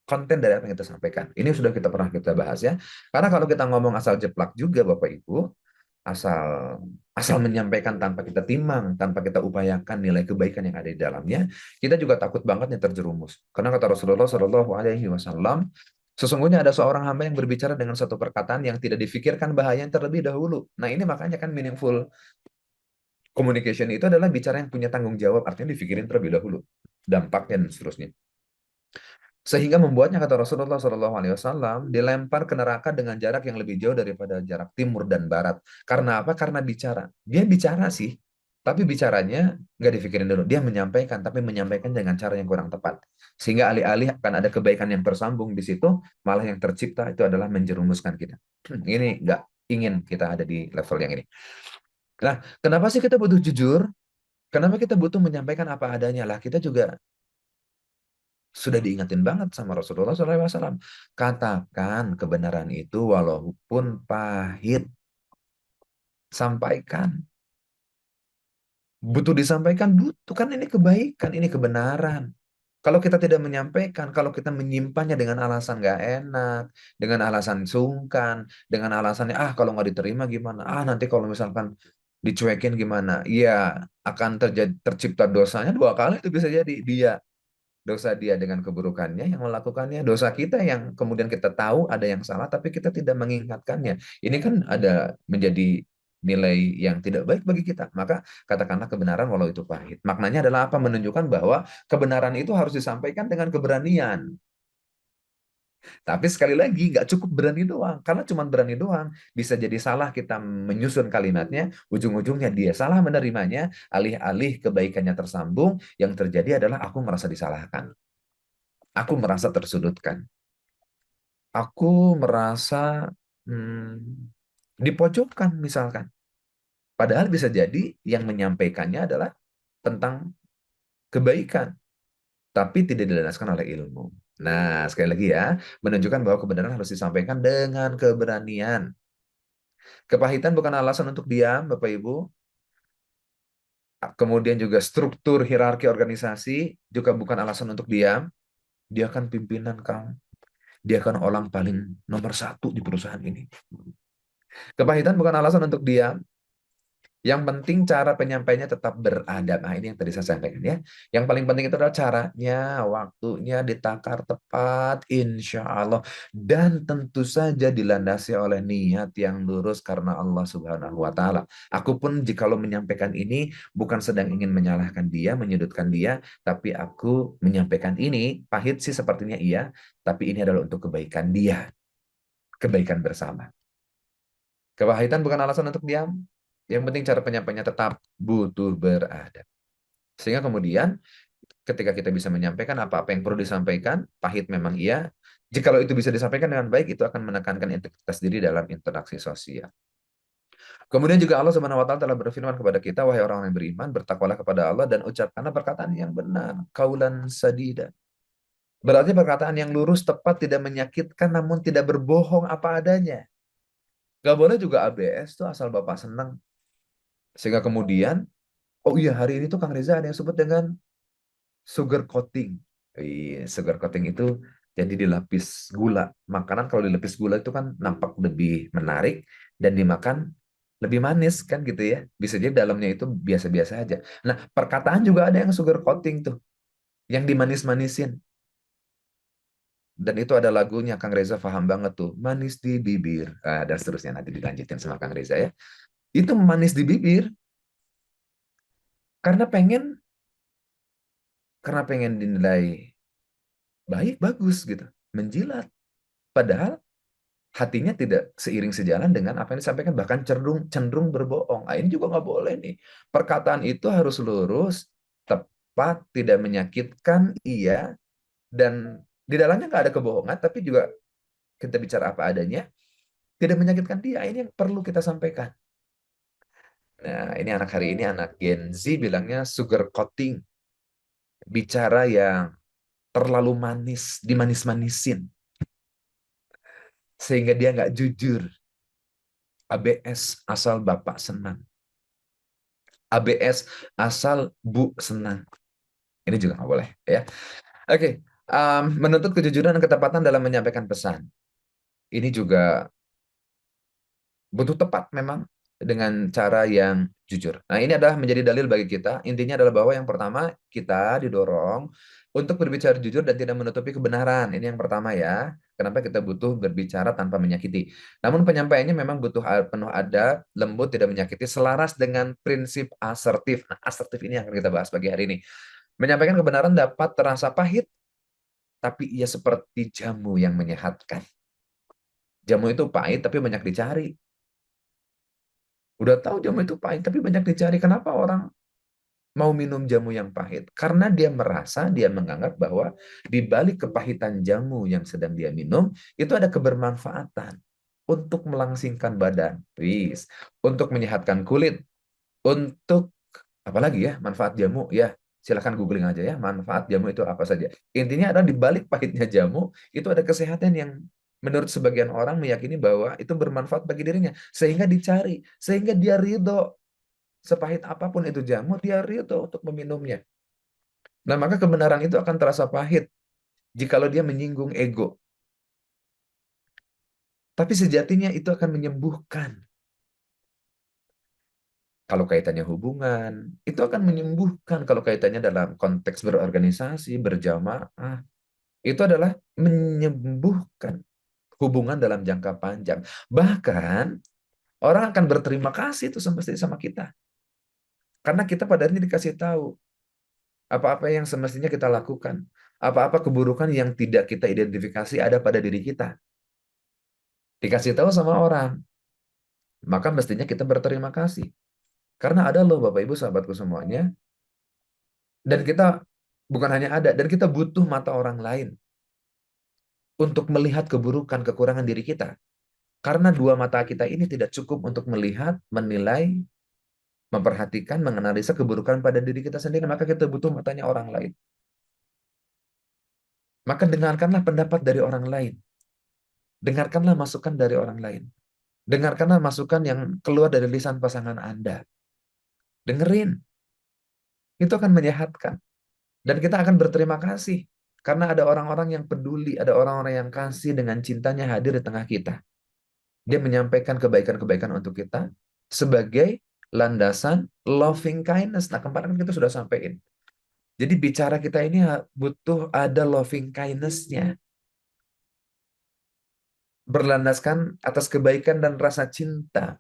konten dari apa yang kita sampaikan. Ini sudah kita pernah kita bahas ya. Karena kalau kita ngomong asal jeplak juga Bapak Ibu, asal asal menyampaikan tanpa kita timang, tanpa kita upayakan nilai kebaikan yang ada di dalamnya, kita juga takut banget yang terjerumus. Karena kata Rasulullah Shallallahu Alaihi Wasallam, sesungguhnya ada seorang hamba yang berbicara dengan satu perkataan yang tidak difikirkan bahayanya terlebih dahulu. Nah, ini makanya kan meaningful communication itu adalah bicara yang punya tanggung jawab, artinya difikirin terlebih dahulu dampaknya dan seterusnya. Sehingga membuatnya, kata Rasulullah SAW, dilempar ke neraka dengan jarak yang lebih jauh daripada jarak timur dan barat. Karena apa? Karena bicara. Dia bicara sih, tapi bicaranya nggak dipikirin dulu. Dia menyampaikan, tapi menyampaikan dengan cara yang kurang tepat. Sehingga alih-alih akan ada kebaikan yang tersambung di situ, malah yang tercipta itu adalah menjerumuskan kita. Ini nggak ingin kita ada di level yang ini. Nah, kenapa sih kita butuh jujur? Kenapa kita butuh menyampaikan apa adanya? Lah, kita juga sudah diingatin banget sama Rasulullah SAW. Katakan kebenaran itu walaupun pahit. Sampaikan. Butuh disampaikan, butuh. Kan ini kebaikan, ini kebenaran. Kalau kita tidak menyampaikan, kalau kita menyimpannya dengan alasan nggak enak, dengan alasan sungkan, dengan alasannya, kalau nggak diterima gimana? Nanti kalau misalkan dicuekin gimana? Iya, akan tercipta dosanya dua kali itu bisa jadi. Dosa dia dengan keburukannya yang melakukannya, dosa kita yang kemudian kita tahu ada yang salah tapi kita tidak mengingatkannya. Ini kan ada menjadi nilai yang tidak baik bagi kita. Maka katakanlah kebenaran walau itu pahit. Maknanya adalah apa? Menunjukkan bahwa kebenaran itu harus disampaikan dengan keberanian. Tapi sekali lagi nggak cukup berani doang, karena cuma berani doang bisa jadi salah kita menyusun kalimatnya, ujung-ujungnya dia salah menerimanya, alih-alih kebaikannya tersambung, yang terjadi adalah aku merasa disalahkan, aku merasa tersudutkan, aku merasa dipojokkan misalkan. Padahal bisa jadi yang menyampaikannya adalah tentang kebaikan. tapi tidak dilandaskan oleh ilmu. Nah, sekali lagi ya, menunjukkan bahwa kebenaran harus disampaikan dengan keberanian. Kepahitan bukan alasan untuk diam, Bapak Ibu. Kemudian juga struktur hierarki organisasi juga bukan alasan untuk diam. Dia kan pimpinan kamu. Dia kan orang paling nomor satu di perusahaan ini. Kepahitan bukan alasan untuk diam. Yang penting cara penyampaiannya tetap beradab. Nah, ini yang tadi saya sampaikan ya. Yang paling penting itu adalah caranya, waktunya ditakar tepat, insya Allah. Dan tentu saja dilandasi oleh niat yang lurus karena Allah Subhanahu wa Ta'ala. Aku pun jikalau menyampaikan ini bukan sedang ingin menyalahkan dia, menyudutkan dia, tapi aku menyampaikan ini, pahit sih sepertinya iya, tapi ini adalah untuk kebaikan dia, kebaikan bersama. Kepahitan bukan alasan untuk diam. Yang penting cara penyampaiannya tetap butuh beradab. Sehingga kemudian ketika kita bisa menyampaikan apa-apa yang perlu disampaikan, pahit memang iya. Jikalau itu bisa disampaikan dengan baik, itu akan menekankan integritas diri dalam interaksi sosial. Kemudian juga Allah Subhanahu wa Ta'ala telah berfirman kepada kita, wahai orang yang beriman, bertakwalah kepada Allah dan ucapkanlah perkataan yang benar, kaulan sadida. Berarti perkataan yang lurus, tepat, tidak menyakitkan, namun tidak berbohong apa adanya. Gak boleh juga ABS tuh asal Bapak senang. Sehingga kemudian, oh iya hari ini tuh Kang Reza ada yang sebut dengan sugar coating. Iya, sugar coating itu jadi dilapis gula. Makanan kalau dilapis gula itu kan nampak lebih menarik dan dimakan lebih manis kan gitu ya. Bisa jadi dalamnya itu biasa-biasa aja. Nah, perkataan juga ada yang sugar coating tuh, yang dimanis-manisin. Dan itu ada lagunya Kang Reza paham banget tuh, manis di bibir. Dan seterusnya nanti dilanjutin sama Kang Reza ya. Itu manis di bibir karena pengen dinilai baik, bagus gitu, menjilat. Padahal hatinya tidak seiring sejalan dengan apa yang disampaikan, bahkan cenderung berbohong. Ini juga nggak boleh nih. Perkataan itu harus lurus, tepat, tidak menyakitkan, iya, dan di dalamnya nggak ada kebohongan, tapi juga kita bicara apa adanya, tidak menyakitkan dia. Ini yang perlu kita sampaikan. Nah, ini anak hari ini, anak Gen Z bilangnya sugar coating. Bicara yang terlalu manis, dimanis-manisin. Sehingga dia nggak jujur. ABS asal Bapak senang. ABS asal Bu senang. Ini juga nggak boleh ya. Oke, menuntut kejujuran dan ketepatan dalam menyampaikan pesan. Ini juga butuh tepat memang dengan cara yang jujur. Nah, ini adalah menjadi dalil bagi kita. Intinya adalah bahwa yang pertama kita didorong untuk berbicara jujur dan tidak menutupi kebenaran. Ini yang pertama ya. Kenapa kita butuh berbicara tanpa menyakiti. Namun penyampaiannya memang butuh penuh adab, lembut, tidak menyakiti, selaras dengan prinsip asertif. Nah, asertif ini yang akan kita bahas pagi hari ini. Menyampaikan kebenaran dapat terasa pahit, tapi ia seperti jamu yang menyehatkan. Jamu itu pahit, tapi banyak dicari. Udah tahu jamu itu pahit, tapi banyak dicari. Kenapa orang mau minum jamu yang pahit? Karena dia merasa, dia menganggap bahwa di balik kepahitan jamu yang sedang dia minum, itu ada kebermanfaatan untuk melangsingkan badan, untuk menyehatkan kulit, untuk apalagi ya manfaat jamu ya. Silahkan googling aja ya, manfaat jamu itu apa saja. Intinya adalah di balik pahitnya jamu, itu ada kesehatan yang menurut sebagian orang meyakini bahwa itu bermanfaat bagi dirinya. Sehingga dicari, sehingga dia ridho. Sepahit apapun itu jamu, dia ridho untuk meminumnya. Nah, maka kebenaran itu akan terasa pahit jikalau dia menyinggung ego. Tapi sejatinya itu akan menyembuhkan. Kalau kaitannya hubungan, itu akan menyembuhkan. Kalau kaitannya dalam konteks berorganisasi, berjamaah, itu adalah menyembuhkan hubungan dalam jangka panjang. Bahkan, orang akan berterima kasih itu semestinya sama kita. Karena kita pada akhirnya dikasih tahu apa-apa yang semestinya kita lakukan. Apa-apa keburukan yang tidak kita identifikasi ada pada diri kita. Dikasih tahu sama orang. Maka mestinya kita berterima kasih. Karena ada loh Bapak Ibu sahabatku semuanya. Dan kita bukan hanya ada, dan kita butuh mata orang lain untuk melihat keburukan, kekurangan diri kita. Karena dua mata kita ini tidak cukup untuk melihat, menilai, memperhatikan, menganalisa keburukan pada diri kita sendiri. Maka kita butuh matanya orang lain. Maka dengarkanlah pendapat dari orang lain. Dengarkanlah masukan dari orang lain. Dengarkanlah masukan yang keluar dari lisan pasangan Anda. Dengerin. Itu akan menyehatkan. Dan kita akan berterima kasih. Karena ada orang-orang yang peduli, ada orang-orang yang kasih dengan cintanya hadir di tengah kita. Dia menyampaikan kebaikan-kebaikan untuk kita sebagai landasan loving kindness. Nah, kemarin kita sudah sampaikan. Jadi bicara kita ini butuh ada loving kindness-nya. Berlandaskan atas kebaikan dan rasa cinta.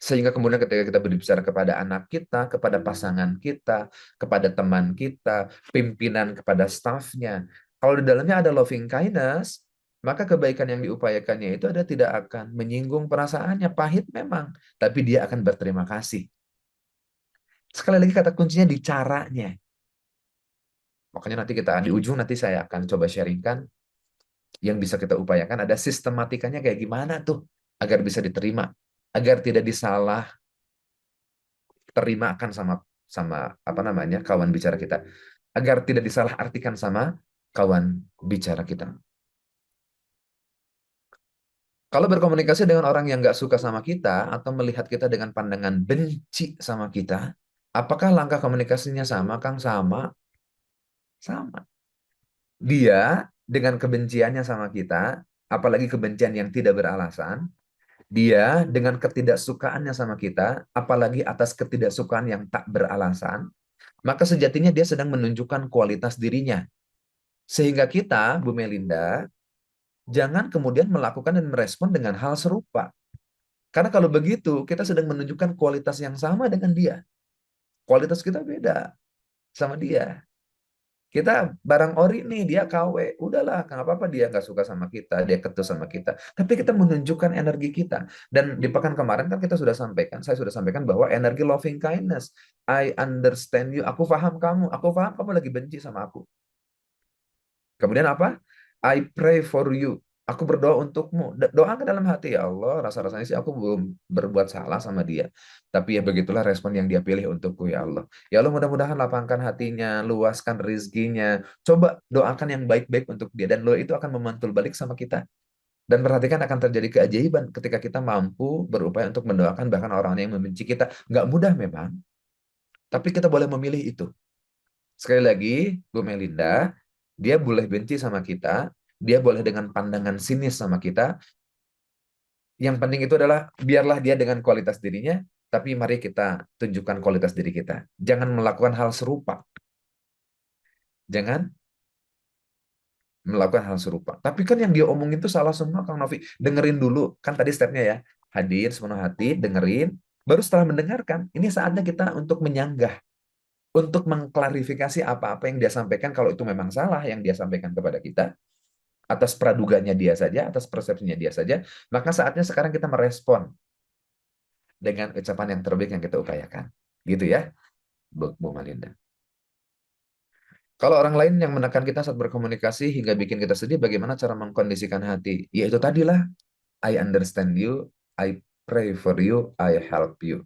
Sehingga kemudian ketika kita berbicara kepada anak kita, kepada pasangan kita, kepada teman kita, pimpinan kepada stafnya, kalau di dalamnya ada loving kindness, maka kebaikan yang diupayakannya itu ada tidak akan menyinggung perasaannya. Pahit memang, tapi dia akan berterima kasih. Sekali lagi kata kuncinya di caranya. Makanya nanti kita di ujung nanti saya akan coba sharingkan yang bisa kita upayakan ada sistematikanya kayak gimana tuh agar bisa diterima, agar tidak disalah terimakan sama sama apa namanya kawan bicara kita, agar tidak disalahartikan sama kawan bicara kita. Kalau berkomunikasi dengan orang yang nggak suka sama kita atau melihat kita dengan pandangan benci sama kita, apakah langkah komunikasinya sama, Kang? Sama, sama. Dia dengan kebenciannya sama kita, apalagi kebencian yang tidak beralasan, dia dengan ketidaksukaannya sama kita, apalagi atas ketidaksukaan yang tak beralasan, maka sejatinya dia sedang menunjukkan kualitas dirinya. Sehingga kita, Bu Melinda, jangan kemudian melakukan dan merespon dengan hal serupa. Karena kalau begitu, kita sedang menunjukkan kualitas yang sama dengan dia. Kualitas kita beda sama dia. Kita barang ori nih, dia KW. Udahlah, nggak apa-apa dia nggak suka sama kita, dia ketus sama kita. Tapi kita menunjukkan energi kita. Dan di pekan kemarin kan kita sudah sampaikan, saya sudah sampaikan bahwa energi loving kindness. I understand you, aku paham kamu lagi benci sama aku. Kemudian apa? I pray for you. Aku berdoa untukmu. Doa ke dalam hati, ya Allah, rasa-rasanya sih aku belum berbuat salah sama dia. Tapi ya begitulah respon yang dia pilih untukku, ya Allah. Ya Allah, mudah-mudahan lapangkan hatinya, luaskan rezekinya. Coba doakan yang baik-baik untuk dia. Dan lo itu akan memantul balik sama kita. Dan perhatikan akan terjadi keajaiban ketika kita mampu berupaya untuk mendoakan bahkan orang yang membenci kita. Nggak mudah memang, tapi kita boleh memilih itu. Sekali lagi, Bu Melinda, dia boleh benci sama kita, dia boleh dengan pandangan sinis sama kita. Yang penting itu adalah biarlah dia dengan kualitas dirinya, tapi mari kita tunjukkan kualitas diri kita. Jangan melakukan hal serupa. Jangan melakukan hal serupa. Tapi kan yang dia omongin itu salah semua, Kang Novi. Dengerin dulu. Kan tadi stepnya ya. Hadir sepenuh hati, dengerin. Baru setelah mendengarkan, ini saatnya kita untuk menyanggah. Untuk mengklarifikasi apa-apa yang dia sampaikan, kalau itu memang salah yang dia sampaikan kepada kita, atas praduganya dia saja, atas persepsinya dia saja, maka saatnya sekarang kita merespon dengan ucapan yang terbaik yang kita upayakan. Gitu ya, Bu Malinda. Kalau orang lain yang menekan kita saat berkomunikasi hingga bikin kita sedih, bagaimana cara mengkondisikan hati? Ya itu tadilah, I understand you, I pray for you, I help you.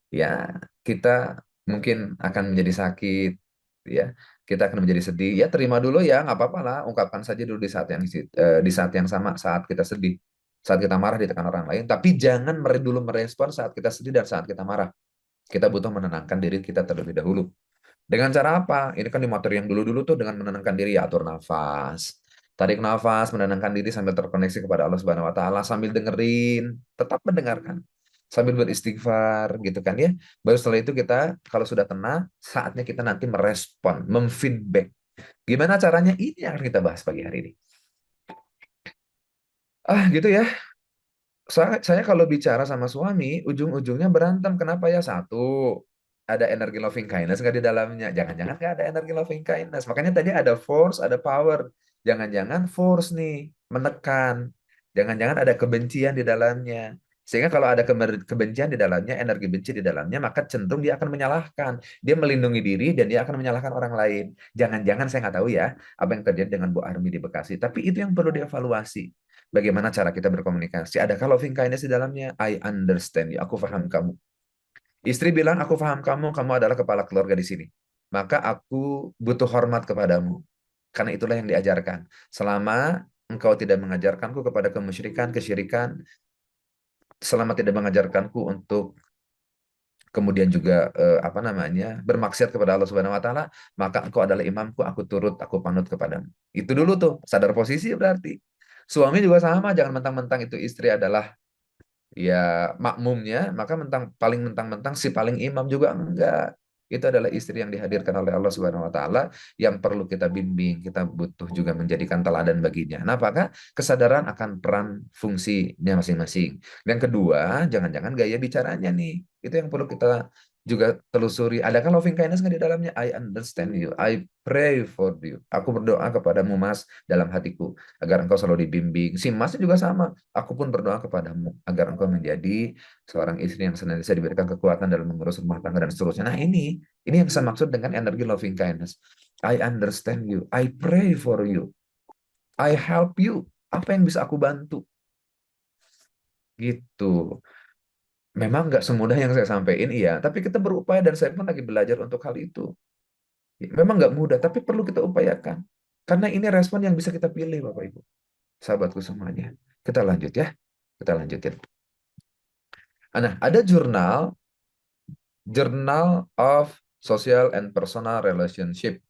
Ya, kita mungkin akan menjadi sakit, ya, kita akan menjadi sedih. Ya, terima dulu ya, nggak apa-apa lah, ungkapkan saja dulu di saat yang sama, saat kita sedih, saat kita marah ditekan orang lain. Tapi jangan dulu merespon saat kita sedih dan saat kita marah. Kita butuh menenangkan diri kita terlebih dahulu. Dengan cara apa? Ini kan di materi yang dulu-dulu tuh dengan menenangkan diri, ya, atur nafas. Tarik nafas, menenangkan diri sambil terkoneksi kepada Allah Subhanahu wa taala, sambil dengerin, tetap mendengarkan. Sambil beristighfar gitu kan ya. Baru setelah itu kita kalau sudah tenang, saatnya kita nanti merespon, memfeedback. Gimana caranya? Ini yang akan kita bahas pagi hari ini. Gitu ya. Saya kalau bicara sama suami, ujung-ujungnya berantem. Kenapa ya? Satu, ada energi loving kindness nggak di dalamnya? Jangan-jangan nggak ada energi loving kindness. Makanya tadi ada force, ada power. Jangan-jangan force nih, menekan. Jangan-jangan ada kebencian di dalamnya. Sehingga kalau ada kebencian di dalamnya, energi benci di dalamnya, maka cenderung dia akan menyalahkan. Dia melindungi diri dan dia akan menyalahkan orang lain. Jangan-jangan saya nggak tahu ya apa yang terjadi dengan Bu Armi di Bekasi. Tapi itu yang perlu dievaluasi. Bagaimana cara kita berkomunikasi? Adakah loving kindness di dalamnya? I understand you. Aku paham kamu. Istri bilang, aku paham kamu adalah kepala keluarga di sini. Maka aku butuh hormat kepadamu. Karena itulah yang diajarkan. Selama engkau tidak mengajarkanku kepada kemusyrikan, kesyirikan, selama tidak mengajarkanku untuk kemudian juga bermaksiat kepada Allah Subhanahu wa taala, maka engkau adalah imamku, aku turut, aku panut kepadamu. Itu dulu tuh, sadar posisi berarti. Suami juga sama, jangan mentang-mentang itu istri adalah ya makmumnya, maka mentang-mentang si paling imam juga enggak. Itu adalah istri yang dihadirkan oleh Allah Subhanahu wa taala yang perlu kita bimbing, kita butuh juga menjadikan teladan baginya. Nah, apakah kesadaran akan peran fungsinya masing-masing. Yang kedua, jangan-jangan gaya bicaranya nih. Itu yang perlu kita juga telusuri. Adakah loving kindness nggak di dalamnya? I understand you. I pray for you. Aku berdoa kepadamu, Mas, dalam hatiku agar engkau selalu dibimbing. Si Mas juga sama. Aku pun berdoa kepadamu agar engkau menjadi seorang istri yang senantiasa diberikan kekuatan dalam mengurus rumah tangga dan seterusnya. Nah, ini yang saya maksud dengan energi loving kindness. I understand you. I pray for you. I help you. Apa yang bisa aku bantu? Gitu. Memang nggak semudah yang saya sampaikan, iya. Tapi kita berupaya dan saya pun lagi belajar untuk hal itu. Memang nggak mudah, tapi perlu kita upayakan. Karena ini respon yang bisa kita pilih, Bapak Ibu. Sahabatku semuanya. Kita lanjut ya. Kita lanjutin. Nah, ada Journal of Social and Personal Relationship.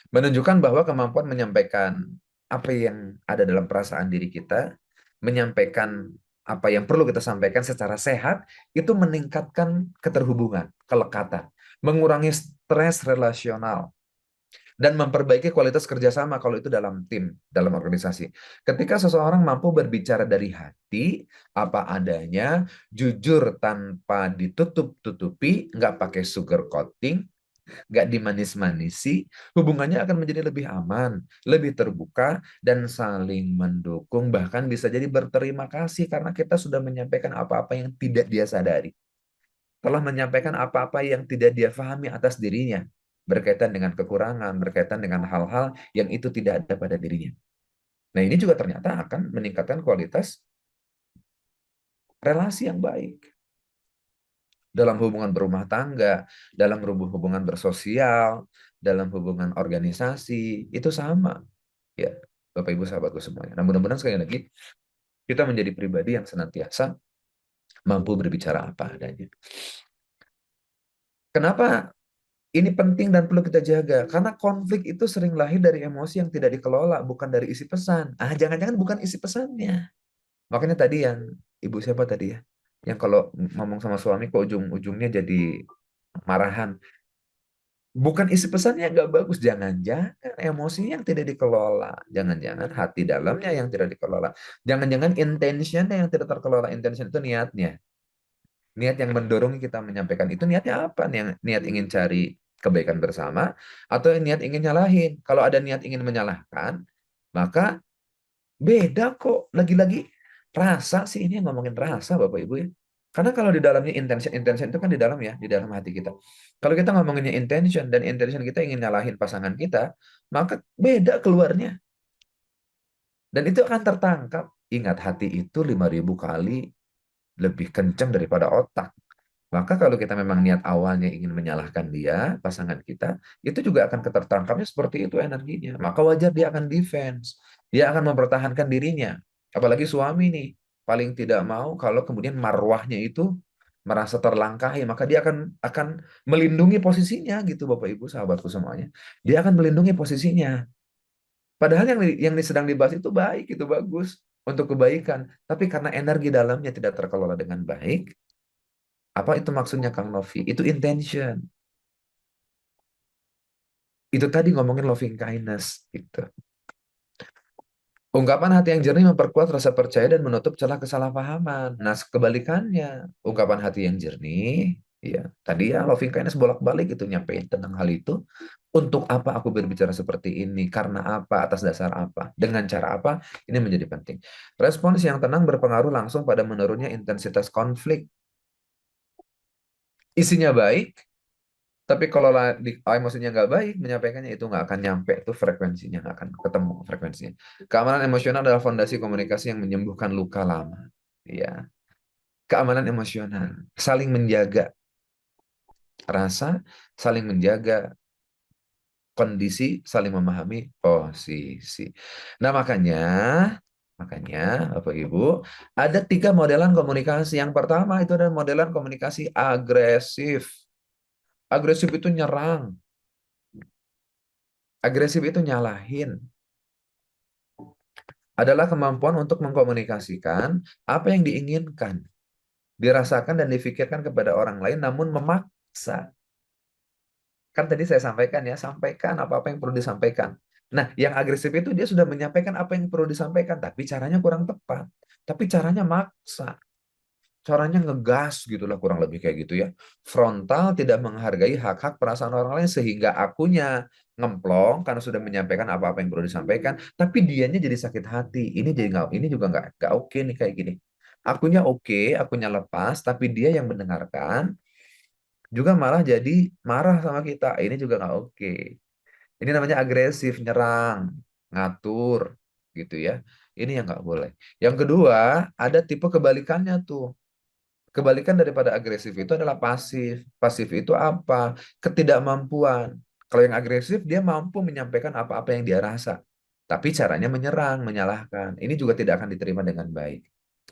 Menunjukkan bahwa kemampuan menyampaikan apa yang ada dalam perasaan diri kita, menyampaikan apa yang perlu kita sampaikan secara sehat, itu meningkatkan keterhubungan, kelekatan, mengurangi stres relasional, dan memperbaiki kualitas kerjasama kalau itu dalam tim, dalam organisasi. Ketika seseorang mampu berbicara dari hati, apa adanya, jujur tanpa ditutup-tutupi, nggak pakai sugar coating, nggak dimanis-manisi, hubungannya akan menjadi lebih aman, lebih terbuka, dan saling mendukung, bahkan bisa jadi berterima kasih karena kita sudah menyampaikan apa-apa yang tidak dia sadari, telah menyampaikan apa-apa yang tidak dia pahami atas dirinya, berkaitan dengan kekurangan, berkaitan dengan hal-hal yang itu tidak ada pada dirinya. Nah, ini juga ternyata akan meningkatkan kualitas relasi yang baik. Dalam hubungan berumah tangga, dalam hubungan bersosial, dalam hubungan organisasi, itu sama. Ya, Bapak Ibu sahabatku semuanya. Nah, mudah-mudahan sekali lagi, kita menjadi pribadi yang senantiasa mampu berbicara apa adanya. Kenapa ini penting dan perlu kita jaga? Karena konflik itu sering lahir dari emosi yang tidak dikelola, bukan dari isi pesan. Jangan-jangan bukan isi pesannya. Makanya tadi yang ibu siapa tadi ya? Yang kalau ngomong sama suami kok ujung-ujungnya jadi marahan. Bukan isi pesannya nggak bagus. Jangan-jangan emosinya yang tidak dikelola. Jangan-jangan hati dalamnya yang tidak dikelola. Jangan-jangan intentionnya yang tidak terkelola. Intention itu niatnya. Niat yang mendorong kita menyampaikan itu niatnya apa? Niat ingin cari kebaikan bersama atau niat ingin nyalahin. Kalau ada niat ingin menyalahkan, maka beda kok. Lagi-lagi rasa sih, ini yang ngomongin rasa Bapak Ibu ya. Karena kalau di dalamnya intention itu kan di dalam ya, di dalam hati kita. Kalau kita ngomonginnya intention dan intention kita ingin nyalahin pasangan kita, maka beda keluarnya. Dan itu akan tertangkap. Ingat, hati itu 5.000 kali lebih kencang daripada otak. Maka kalau kita memang niat awalnya ingin menyalahkan dia, pasangan kita, itu juga akan ketertangkapnya seperti itu energinya. Maka wajar dia akan defense. Dia akan mempertahankan dirinya. Apalagi suami nih, paling tidak mau kalau kemudian marwahnya itu merasa terlangkahi, maka dia akan melindungi posisinya gitu Bapak Ibu sahabatku semuanya. Dia akan melindungi posisinya. Padahal yang sedang dibahas itu baik, itu bagus untuk kebaikan. Tapi karena energi dalamnya tidak terkelola dengan baik, apa itu maksudnya Kang Novi? Itu intention. Itu tadi ngomongin loving kindness gitu. Ungkapan hati yang jernih memperkuat rasa percaya dan menutup celah kesalahpahaman. Nah, kebalikannya, ungkapan hati yang jernih, ya, tadi ya loving kindness bolak-balik itu nyampein tentang hal itu. Untuk apa aku berbicara seperti ini? Karena apa? Atas dasar apa? Dengan cara apa? Ini menjadi penting. Respons yang tenang berpengaruh langsung pada menurunnya intensitas konflik. Isinya baik, tapi kalau emosinya nggak baik, menyampaikannya itu nggak akan nyampe tuh frekuensinya, nggak akan ketemu frekuensinya. Keamanan emosional adalah fondasi komunikasi yang menyembuhkan luka lama. Ya, keamanan emosional, saling menjaga rasa, saling menjaga kondisi, saling memahami posisi. Nah, makanya Bapak Ibu, ada 3 modelan komunikasi. Yang pertama itu adalah modelan komunikasi agresif. Agresif itu nyerang, agresif itu nyalahin. Adalah kemampuan untuk mengkomunikasikan apa yang diinginkan, dirasakan dan difikirkan kepada orang lain, namun memaksa. Kan tadi saya sampaikan ya, sampaikan apa-apa yang perlu disampaikan. Nah, yang agresif itu dia sudah menyampaikan apa yang perlu disampaikan, tapi caranya kurang tepat. Tapi caranya maksa. Caranya ngegas gitu lah, kurang lebih kayak gitu ya. Frontal, tidak menghargai hak-hak perasaan orang lain, sehingga akunya ngemplong karena sudah menyampaikan apa-apa yang perlu disampaikan, tapi dianya jadi sakit hati. Ini juga nggak oke nih kayak gini. Akunya oke, akunya lepas, tapi dia yang mendengarkan juga malah jadi marah sama kita. Ini juga nggak oke. Ini namanya agresif, nyerang, ngatur, gitu ya. Ini yang nggak boleh. Yang kedua, ada tipe kebalikannya tuh. Kebalikan daripada agresif itu adalah pasif. Pasif itu apa? Ketidakmampuan. Kalau yang agresif, dia mampu menyampaikan apa-apa yang dia rasa. Tapi caranya menyerang, menyalahkan. Ini juga tidak akan diterima dengan baik.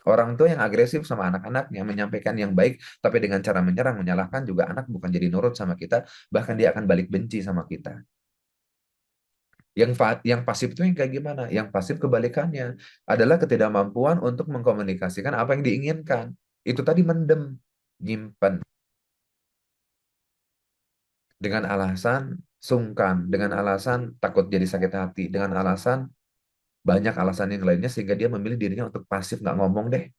Orang tua yang agresif sama anak-anaknya menyampaikan yang baik, tapi dengan cara menyerang, menyalahkan, juga anak bukan jadi nurut sama kita, bahkan dia akan balik benci sama kita. Yang pasif itu yang kayak gimana? Yang pasif kebalikannya adalah ketidakmampuan untuk mengkomunikasikan apa yang diinginkan. Itu tadi mendem, nyimpen dengan alasan sungkan, dengan alasan takut jadi sakit hati, dengan alasan banyak alasan yang lainnya sehingga dia memilih dirinya untuk pasif, nggak ngomong deh.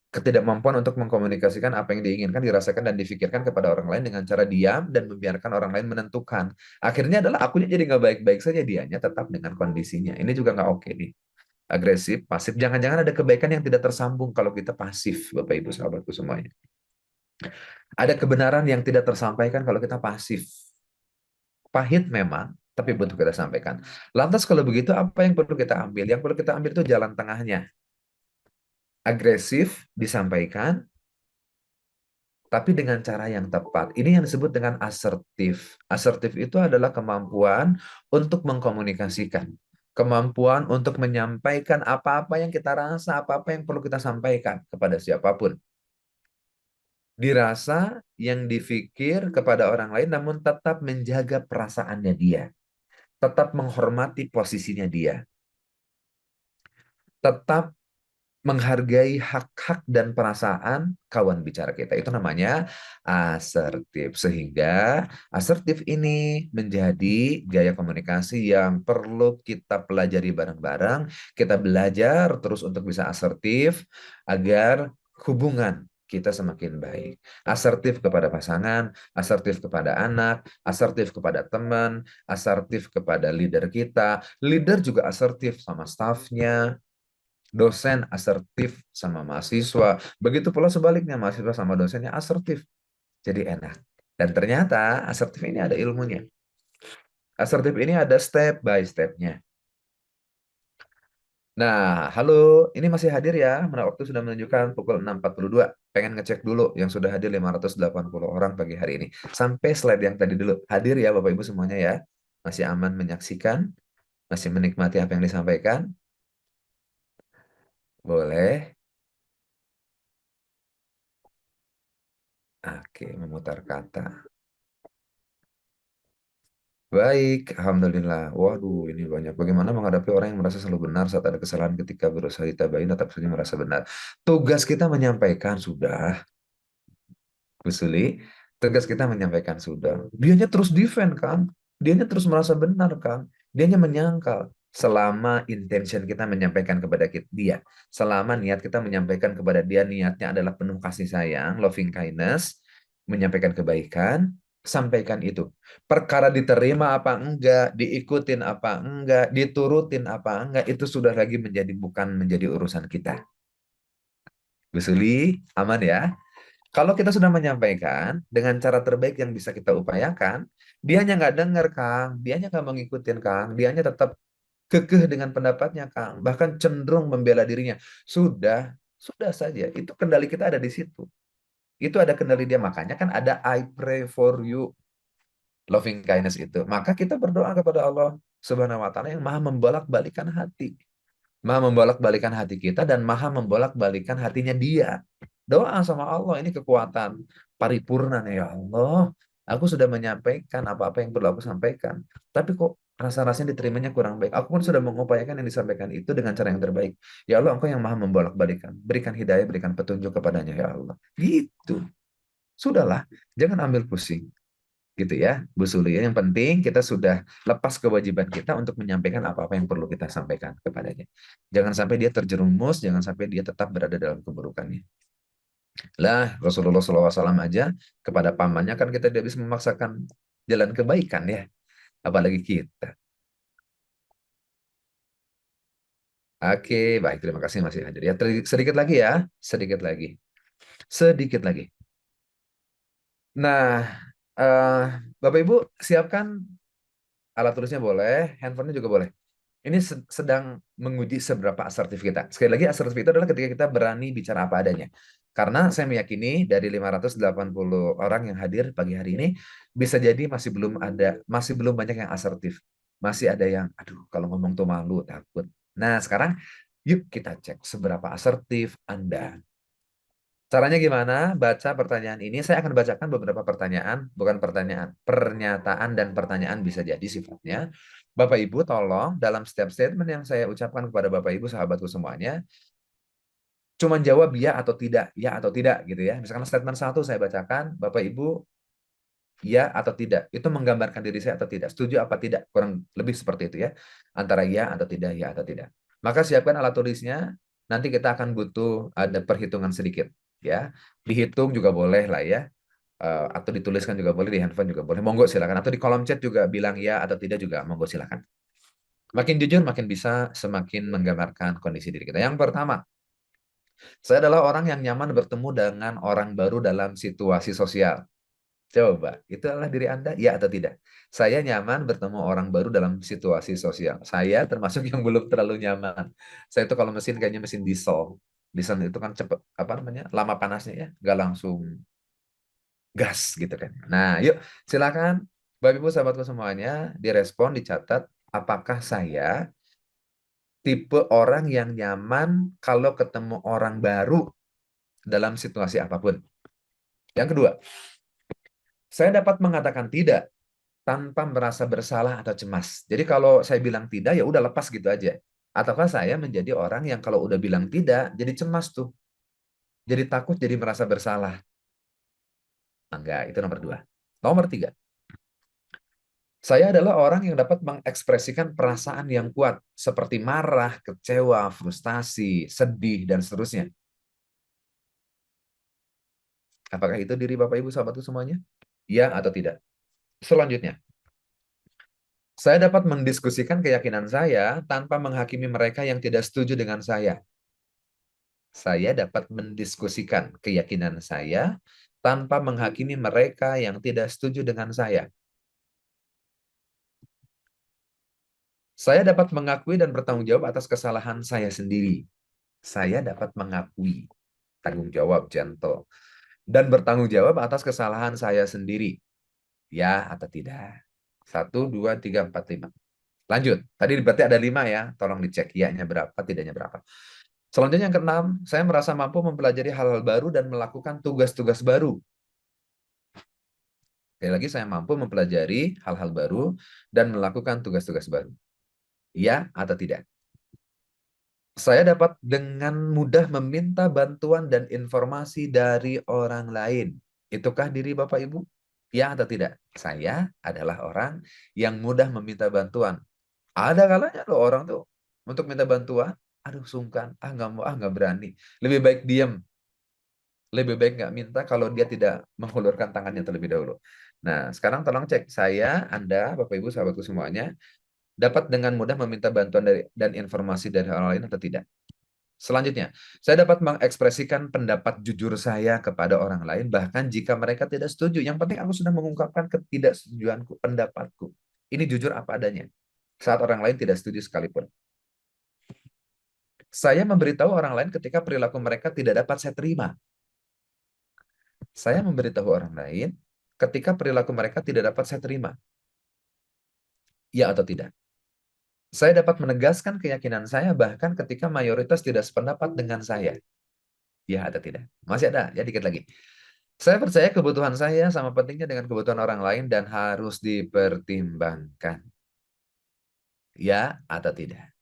Ketidakmampuan untuk mengkomunikasikan apa yang diinginkan, dirasakan, dan difikirkan kepada orang lain dengan cara diam dan membiarkan orang lain menentukan. Akhirnya adalah akunya jadi nggak baik-baik saja, dianya tetap dengan kondisinya. Ini juga nggak oke nih. Agresif, pasif. Jangan-jangan ada kebaikan yang tidak tersambung kalau kita pasif, Bapak Ibu sahabatku semuanya. Ada kebenaran yang tidak tersampaikan kalau kita pasif. Pahit memang, tapi butuh kita sampaikan. Lantas kalau begitu, apa yang perlu kita ambil? Yang perlu kita ambil itu jalan tengahnya. Agresif disampaikan, tapi dengan cara yang tepat. Ini yang disebut dengan asertif. Asertif itu adalah kemampuan untuk mengkomunikasikan. Kemampuan untuk menyampaikan apa-apa yang kita rasa, apa-apa yang perlu kita sampaikan kepada siapapun. Dirasa, yang difikir kepada orang lain, namun tetap menjaga perasaannya dia. Tetap menghormati posisinya dia. Tetap menghargai hak-hak dan perasaan kawan bicara kita. Itu namanya asertif. Sehingga asertif ini menjadi gaya komunikasi yang perlu kita pelajari bareng-bareng. Kita belajar terus untuk bisa asertif agar hubungan kita semakin baik. Asertif kepada pasangan, asertif kepada anak, asertif kepada teman, asertif kepada leader kita. Leader juga asertif sama stafnya, dosen asertif sama mahasiswa. Begitu pula sebaliknya, mahasiswa sama dosennya asertif. Jadi enak. Dan ternyata asertif ini ada ilmunya. Asertif ini ada step by stepnya. Nah, halo, ini masih hadir ya. Mana waktu sudah menunjukkan pukul 6.42. Pengen ngecek dulu yang sudah hadir 580 orang pagi hari ini. Sampai slide yang tadi dulu. Hadir ya Bapak Ibu semuanya ya. Masih aman menyaksikan, masih menikmati apa yang disampaikan. Boleh. Oke, memutar kata. Baik, Alhamdulillah. Waduh, ini banyak. Bagaimana menghadapi orang yang merasa selalu benar saat ada kesalahan ketika berusaha ditabain tetap saja merasa benar. Tugas kita menyampaikan sudah, Bu Suli. Tugas kita menyampaikan sudah. Dianya terus defend kan? Dianya terus merasa benar kan? Dianya menyangkal. Selama intention kita menyampaikan kepada dia, selama niat kita menyampaikan kepada dia, niatnya adalah penuh kasih sayang, loving kindness, menyampaikan kebaikan, sampaikan itu. Perkara diterima apa enggak, diikutin apa enggak, diturutin apa enggak, itu sudah lagi bukan menjadi urusan kita. Bu Suli, aman ya? Kalau kita sudah menyampaikan dengan cara terbaik yang bisa kita upayakan, dianya nggak dengar, Kang. Dianya nggak mengikutin, Kang. Dianya tetap kekeh dengan pendapatnya, Kang. Bahkan cenderung membela dirinya. Sudah saja. Itu kendali kita ada di situ. Itu ada kendali dia. Makanya kan ada I pray for you. loving kindness itu, maka kita berdoa kepada Allah Subhanahu wa taala yang Maha membolak-balikan hati. Maha membolak-balikan hati kita dan Maha membolak-balikan hatinya Dia. Doa sama Allah ini kekuatan paripurna nih, ya Allah. Aku sudah menyampaikan apa-apa yang perlu aku sampaikan, tapi kok rasa-rasanya diterimanya kurang baik. Aku pun sudah mengupayakan yang disampaikan itu dengan cara yang terbaik. Ya Allah, Engkau yang Maha membolak-balikan. Berikan hidayah, berikan petunjuk kepadanya, ya Allah. Gitu. Sudahlah, jangan ambil pusing. Gitu ya, Bu Suli. Yang penting kita sudah lepas kewajiban kita untuk menyampaikan apa-apa yang perlu kita sampaikan kepadanya. Jangan sampai dia terjerumus, jangan sampai dia tetap berada dalam keburukannya. Lah, Rasulullah SAW aja kepada pamannya kan kita tidak bisa memaksakan jalan kebaikan ya, apalagi kita. Oke, baik, terima kasih masih hadir ya. Sedikit lagi ya, sedikit lagi, sedikit lagi. Nah, eh, Bapak Ibu siapkan alat tulisnya boleh, handphonenya juga boleh. Ini sedang menguji seberapa asertif kita. Sekali lagi, asertif itu adalah ketika kita berani bicara apa adanya. Karena saya meyakini dari 580 orang yang hadir pagi hari ini, bisa jadi masih belum banyak yang asertif. Masih ada yang, aduh, kalau ngomong tuh malu, takut. Nah, sekarang yuk kita cek seberapa asertif Anda. Caranya gimana? Baca pertanyaan ini. Saya akan bacakan beberapa pertanyaan, bukan pertanyaan, pernyataan dan pertanyaan bisa jadi sifatnya. Bapak Ibu tolong dalam setiap statement yang saya ucapkan kepada Bapak Ibu sahabatku semuanya, cuma jawab ya atau tidak gitu ya. Misalkan statement satu saya bacakan, Bapak Ibu ya atau tidak. Itu menggambarkan diri saya atau tidak. Setuju apa tidak? Kurang lebih seperti itu ya. Antara ya atau tidak, ya atau tidak. Maka siapkan alat tulisnya. Nanti kita akan butuh ada perhitungan sedikit ya. Dihitung juga boleh lah ya. Atau dituliskan juga boleh di handphone juga boleh. Monggo silakan. Atau di kolom chat juga bilang ya atau tidak juga monggo silakan. Makin jujur makin bisa semakin menggambarkan kondisi diri kita. Yang pertama, saya adalah orang yang nyaman bertemu dengan orang baru dalam situasi sosial. Coba, itu adalah diri Anda, ya atau tidak? Saya nyaman bertemu orang baru dalam situasi sosial. Saya termasuk yang belum terlalu nyaman. Saya itu kalau mesin kayaknya mesin diesel. Diesel itu kan cepet, apa namanya, lama panasnya ya, nggak langsung gas gitu kan. Nah, yuk silakan Bapak Ibu sahabatku semuanya, direspon, dicatat, apakah saya tipe orang yang nyaman kalau ketemu orang baru dalam situasi apapun? Yang kedua, saya dapat mengatakan tidak tanpa merasa bersalah atau cemas. Jadi kalau saya bilang tidak, ya udah lepas gitu aja. Ataukah saya menjadi orang yang kalau udah bilang tidak, jadi cemas tuh. Jadi takut, jadi merasa bersalah. Enggak, itu nomor dua. Nomor tiga, saya adalah orang yang dapat mengekspresikan perasaan yang kuat, seperti marah, kecewa, frustasi, sedih, dan seterusnya. Apakah itu diri Bapak Ibu sahabatku semuanya? Ya atau tidak? Selanjutnya, saya dapat mendiskusikan keyakinan saya tanpa menghakimi mereka yang tidak setuju dengan saya. Saya dapat mendiskusikan keyakinan saya tanpa menghakimi mereka yang tidak setuju dengan saya. Saya dapat mengakui dan bertanggung jawab atas kesalahan saya sendiri. Saya dapat mengakui, tanggung jawab, gentle, dan bertanggung jawab atas kesalahan saya sendiri. Ya atau tidak? Satu, dua, tiga, empat, lima. Lanjut. Tadi berarti ada lima ya. Tolong dicek iya-nya berapa, tidaknya berapa. Selanjutnya yang keenam, saya merasa mampu mempelajari hal-hal baru dan melakukan tugas-tugas baru. Sekali lagi, saya mampu mempelajari hal-hal baru dan melakukan tugas-tugas baru. Ya atau tidak? Saya dapat dengan mudah meminta bantuan dan informasi dari orang lain. Itukah diri Bapak Ibu? Ya atau tidak? Saya adalah orang yang mudah meminta bantuan. Ada kalanya loh orang tuh untuk minta bantuan, aduh sungkan, nggak mau, nggak berani. Lebih baik diam, lebih baik nggak minta kalau dia tidak menghulurkan tangannya terlebih dahulu. Nah, sekarang tolong cek saya, Anda, Bapak Ibu, sahabatku semuanya, dapat dengan mudah meminta bantuan dan informasi dari orang lain atau tidak. Selanjutnya, saya dapat mengekspresikan pendapat jujur saya kepada orang lain, bahkan jika mereka tidak setuju. Yang penting aku sudah mengungkapkan ketidaksetujuanku, pendapatku. Ini jujur apa adanya. Saat orang lain tidak setuju sekalipun. Saya memberitahu orang lain ketika perilaku mereka tidak dapat saya terima. Saya memberitahu orang lain ketika perilaku mereka tidak dapat saya terima? Ya atau tidak? Saya dapat menegaskan keyakinan saya bahkan ketika mayoritas tidak sependapat dengan saya. Ya atau tidak? Masih ada, ya dikit lagi. Saya percaya kebutuhan saya sama pentingnya dengan kebutuhan orang lain dan harus dipertimbangkan. Ya atau tidak?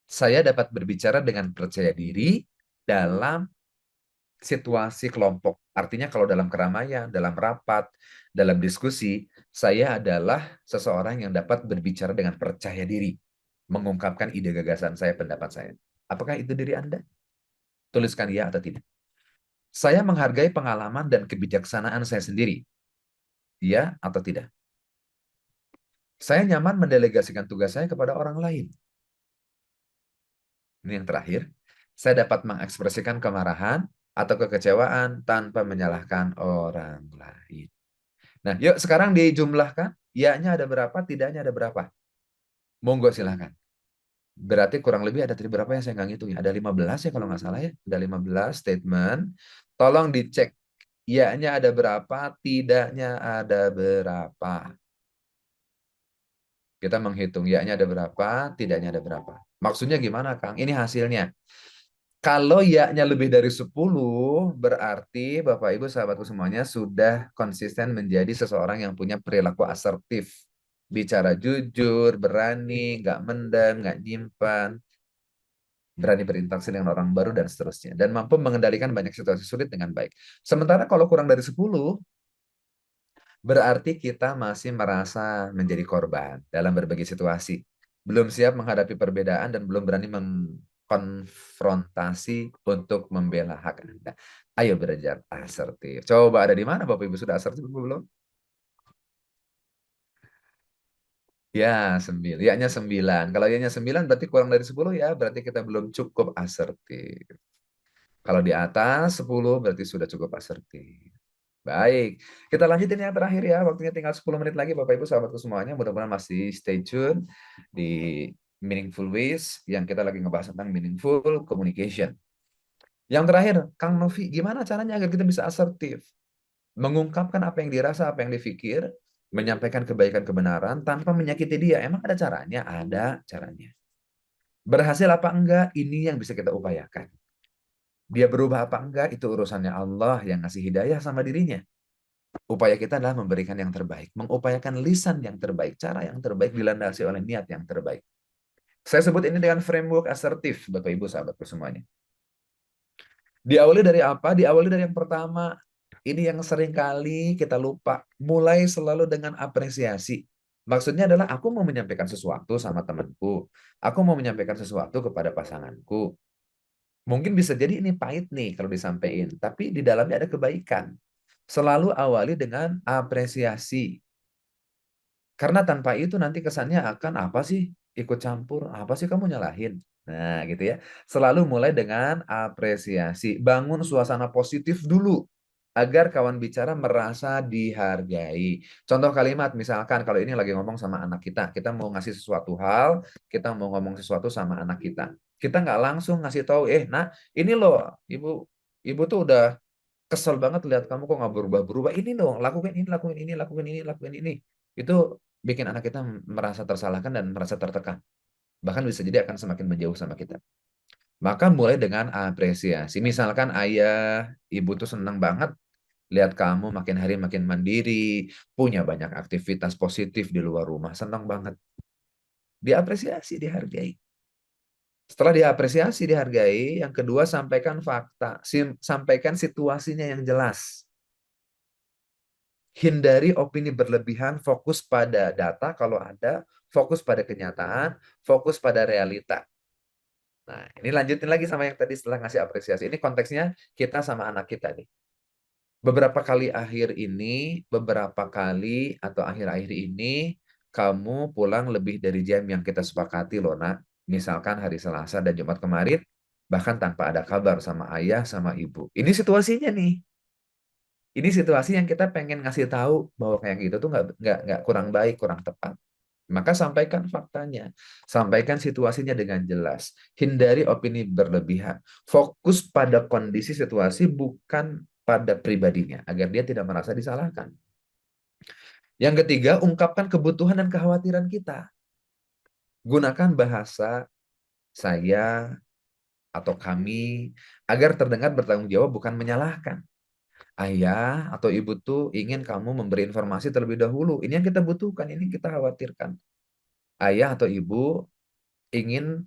Saya dapat berbicara dengan percaya diri dalam situasi kelompok. Artinya kalau dalam keramaian, dalam rapat, dalam diskusi, saya adalah seseorang yang dapat berbicara dengan percaya diri, mengungkapkan ide gagasan saya, pendapat saya. Apakah itu diri Anda? Tuliskan ya atau tidak. Saya menghargai pengalaman dan kebijaksanaan saya sendiri. Ya atau tidak? Saya nyaman mendelegasikan tugas saya kepada orang lain. Ini yang terakhir. Saya dapat mengekspresikan kemarahan atau kekecewaan tanpa menyalahkan orang lain. Nah, yuk sekarang dijumlahkan. Ya-nya ada berapa, tidaknya ada berapa? Monggo silahkan. Berarti kurang lebih ada berapa ya, saya nggak ngitung ya. Ada 15 ya kalau nggak salah ya. Ada 15 statement. Tolong dicek. Ya-nya ada berapa, tidaknya ada berapa. Kita menghitung ya-nya ada berapa, tidaknya ada berapa. Maksudnya gimana, Kang? Ini hasilnya. Kalau ya-nya lebih dari 10, berarti Bapak Ibu sahabatku semuanya sudah konsisten menjadi seseorang yang punya perilaku asertif. Bicara jujur, berani, nggak mendem, nggak nyimpan, berani berinteraksi dengan orang baru dan seterusnya. Dan mampu mengendalikan banyak situasi sulit dengan baik. Sementara kalau kurang dari 10, berarti kita masih merasa menjadi korban dalam berbagai situasi. Belum siap menghadapi perbedaan dan belum berani mengkonfrontasi untuk membela hak Anda. Ayo belajar asertif. Coba ada di mana Bapak Ibu sudah asertif belum? Ya, 9. Ya-nya 9. Kalau ya-nya 9 berarti kurang dari 10 ya, berarti kita belum cukup asertif. Kalau di atas 10 berarti sudah cukup asertif. Baik, kita lanjutin yang terakhir ya. Waktunya tinggal 10 menit lagi Bapak Ibu sahabatku semuanya. Mudah-mudahan masih stay tune di Meaningful Ways yang kita lagi ngebahas tentang meaningful communication. Yang terakhir, Kang Novi, gimana caranya agar kita bisa asertif? Mengungkapkan apa yang dirasa, apa yang dipikir, menyampaikan kebaikan kebenaran tanpa menyakiti dia. Emang ada caranya? Ada caranya. Berhasil apa enggak? Ini yang bisa kita upayakan. Dia berubah apa enggak? Itu urusannya Allah yang ngasih hidayah sama dirinya. Upaya kita adalah memberikan yang terbaik, mengupayakan lisan yang terbaik, cara yang terbaik dilandasi oleh niat yang terbaik. Saya sebut ini dengan framework asertif, Bapak Ibu sahabatku semuanya. Diawali dari apa? Diawali dari yang pertama. Ini yang sering kali kita lupa. Mulai selalu dengan apresiasi. Maksudnya adalah aku mau menyampaikan sesuatu sama temanku. Aku mau menyampaikan sesuatu kepada pasanganku. Mungkin bisa jadi ini pahit nih kalau disampaikan, tapi di dalamnya ada kebaikan. Selalu awali dengan apresiasi. Karena tanpa itu nanti kesannya akan apa sih ikut campur, apa sih kamu nyalahin. Nah gitu ya. Selalu mulai dengan apresiasi. Bangun suasana positif dulu. Agar kawan bicara merasa dihargai. Contoh kalimat misalkan kalau ini lagi ngomong sama anak kita. Kita mau ngasih sesuatu hal, kita mau ngomong sesuatu sama anak kita. Kita nggak langsung ngasih tahu, nah ini loh ibu tuh udah kesel banget lihat kamu kok nggak berubah-berubah. Ini dong, lakukan ini, lakukan ini, lakukan ini, lakukan ini. Itu bikin anak kita merasa tersalahkan dan merasa tertekan. Bahkan bisa jadi akan semakin menjauh sama kita. Maka mulai dengan apresiasi. Misalkan ayah, ibu tuh senang banget lihat kamu makin hari makin mandiri, punya banyak aktivitas positif di luar rumah. Senang banget. Diapresiasi, dihargai. Setelah diapresiasi, dihargai, yang kedua sampaikan fakta, sampaikan situasinya yang jelas. Hindari opini berlebihan, fokus pada data kalau ada, fokus pada kenyataan, fokus pada realita. Nah, ini lanjutin lagi sama yang tadi setelah ngasih apresiasi. Ini konteksnya kita sama anak kita nih. Beberapa kali atau akhir-akhir ini, kamu pulang lebih dari jam yang kita sepakati loh nak. Misalkan hari Selasa dan Jumat kemarin, bahkan tanpa ada kabar sama ayah, sama ibu. Ini situasinya nih. Ini situasi yang kita pengen ngasih tahu bahwa kayak gitu tuh nggak kurang baik, kurang tepat. Maka sampaikan faktanya, sampaikan situasinya dengan jelas. Hindari opini berlebihan. Fokus pada kondisi situasi bukan pada pribadinya, agar dia tidak merasa disalahkan. Yang ketiga, ungkapkan kebutuhan dan kekhawatiran kita. Gunakan bahasa saya atau kami agar terdengar bertanggung jawab, bukan menyalahkan. Ayah atau ibu tuh ingin kamu memberi informasi terlebih dahulu. Ini yang kita butuhkan, ini yang kita khawatirkan. Ayah atau ibu ingin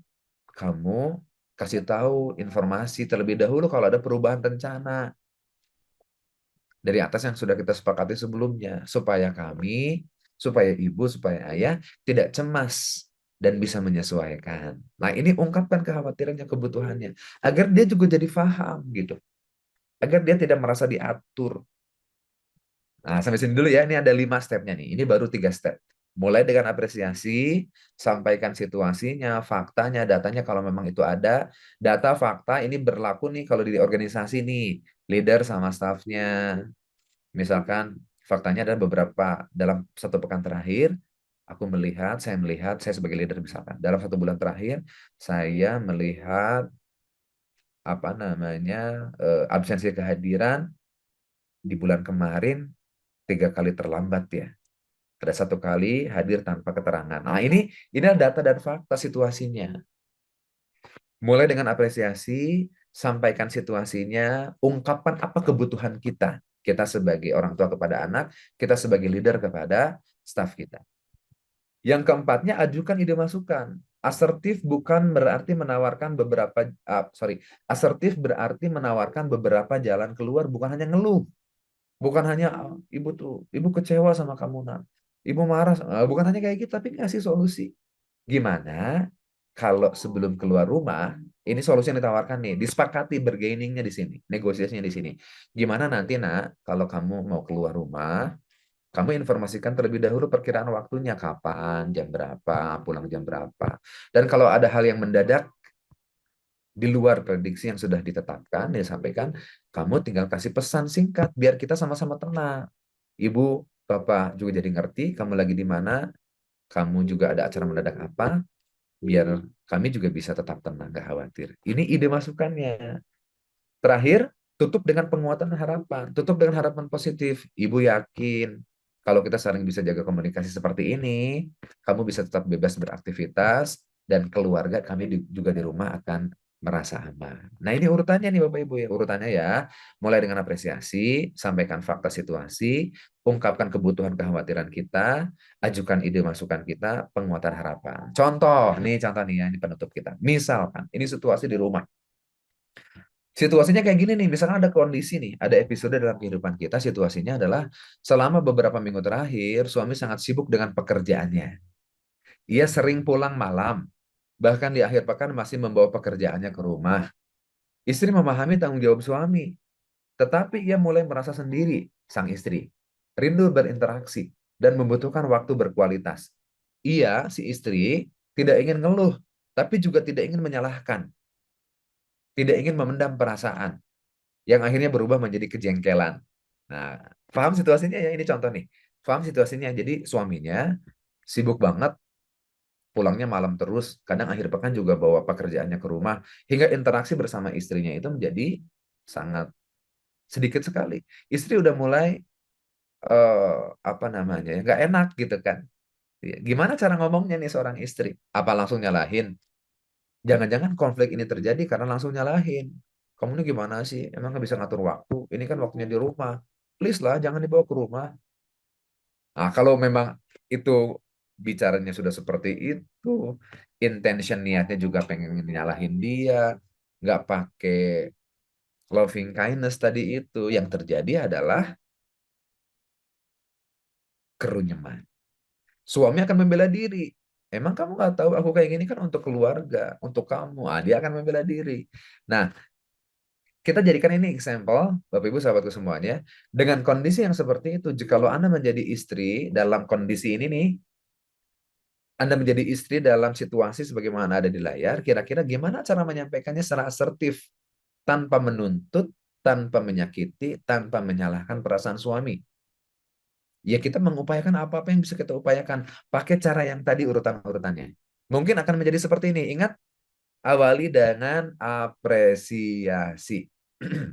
kamu kasih tahu informasi terlebih dahulu kalau ada perubahan rencana dari atas yang sudah kita sepakati sebelumnya, supaya ibu, supaya ayah tidak cemas dan bisa menyesuaikan. Nah, ini ungkapkan kekhawatirannya, kebutuhannya, agar dia juga jadi paham gitu, agar dia tidak merasa diatur. Nah, sampai sini dulu ya. Ini ada 5 stepnya nih. Ini baru 3 step. Mulai dengan apresiasi, sampaikan situasinya, faktanya, datanya kalau memang itu ada. Data, fakta ini berlaku nih kalau di organisasi nih. Leader sama staffnya. Misalkan faktanya ada beberapa dalam 1 pekan terakhir, saya melihat, saya sebagai leader misalkan, dalam 1 bulan terakhir, saya melihat apa namanya absensi kehadiran di bulan kemarin 3 kali terlambat ya. Ada 1 kali hadir tanpa keterangan. Nah, ini adalah data dan fakta situasinya. Mulai dengan apresiasi, sampaikan situasinya, ungkapkan apa kebutuhan kita. Kita sebagai orang tua kepada anak, kita sebagai leader kepada staf kita. Yang keempatnya, ajukan ide masukan. Asertif bukan berarti menawarkan asertif berarti menawarkan beberapa jalan keluar, bukan hanya ngeluh. Bukan hanya ibu kecewa sama kamu nak, ibu marah, bukan hanya kayak gitu, tapi ngasih solusi. Gimana kalau sebelum keluar rumah, ini solusi yang ditawarkan nih, disepakati bargainingnya di sini, negosiasinya di sini. Gimana nanti nak, kalau kamu mau keluar rumah, kamu informasikan terlebih dahulu perkiraan waktunya, kapan, jam berapa, pulang jam berapa. Dan kalau ada hal yang mendadak di luar prediksi yang sudah ditetapkan, disampaikan, kamu tinggal kasih pesan singkat biar kita sama-sama tenang. Ibu, Bapak juga jadi ngerti kamu lagi di mana, kamu juga ada acara mendadak apa, biar kami juga bisa tetap tenang, gak khawatir. Ini ide masukannya. Terakhir, tutup dengan penguatan harapan, tutup dengan harapan positif. Ibu yakin kalau kita saling bisa jaga komunikasi seperti ini, kamu bisa tetap bebas beraktivitas, dan keluarga kami juga di rumah akan merasa aman. Nah, ini urutannya nih Bapak Ibu ya, urutannya ya. Mulai dengan apresiasi, sampaikan fakta situasi, ungkapkan kebutuhan kekhawatiran kita, ajukan ide masukan kita, penguatan harapan. Contoh nih ya, ini penutup kita. Misalkan, ini situasi di rumah. Situasinya kayak gini nih, misalkan ada kondisi nih, ada episode dalam kehidupan kita, situasinya adalah selama beberapa minggu terakhir, suami sangat sibuk dengan pekerjaannya. Ia sering pulang malam, bahkan di akhir pekan masih membawa pekerjaannya ke rumah. Istri memahami tanggung jawab suami, tetapi ia mulai merasa sendiri, sang istri. Rindu berinteraksi, dan membutuhkan waktu berkualitas. Ia, si istri, tidak ingin ngeluh, tapi juga tidak ingin menyalahkan. Tidak ingin memendam perasaan, yang akhirnya berubah menjadi kejengkelan. Nah, paham situasinya ya, ini contoh nih. Paham situasinya, jadi suaminya sibuk banget, pulangnya malam terus, kadang akhir pekan juga bawa pekerjaannya ke rumah, hingga interaksi bersama istrinya itu menjadi sangat sedikit sekali. Istri udah mulai apa namanya ya, nggak enak gitu kan. Gimana cara ngomongnya nih seorang istri? Apa langsung nyalahin? Jangan-jangan konflik ini terjadi karena langsung nyalahin. Kamu ini gimana sih? Emang nggak bisa ngatur waktu? Ini kan waktunya di rumah. Please lah, jangan dibawa ke rumah. Nah, kalau memang itu bicaranya sudah seperti itu, intention niatnya juga pengen nyalahin dia, nggak pakai loving kindness tadi itu, yang terjadi adalah kerunyeman. Suami akan membela diri. Emang kamu nggak tahu aku kayak gini kan untuk keluarga, untuk kamu. Ah, dia akan membela diri. Nah, kita jadikan ini example, Bapak Ibu sahabatku semuanya, dengan kondisi yang seperti itu, jikalau Anda menjadi istri dalam kondisi ini nih, Anda menjadi istri dalam situasi sebagaimana ada di layar, kira-kira gimana cara menyampaikannya secara asertif, tanpa menuntut, tanpa menyakiti, tanpa menyalahkan perasaan suami. Ya kita mengupayakan apa-apa yang bisa kita upayakan, pakai cara yang tadi urutan-urutannya. Mungkin akan menjadi seperti ini, ingat, awali dengan apresiasi.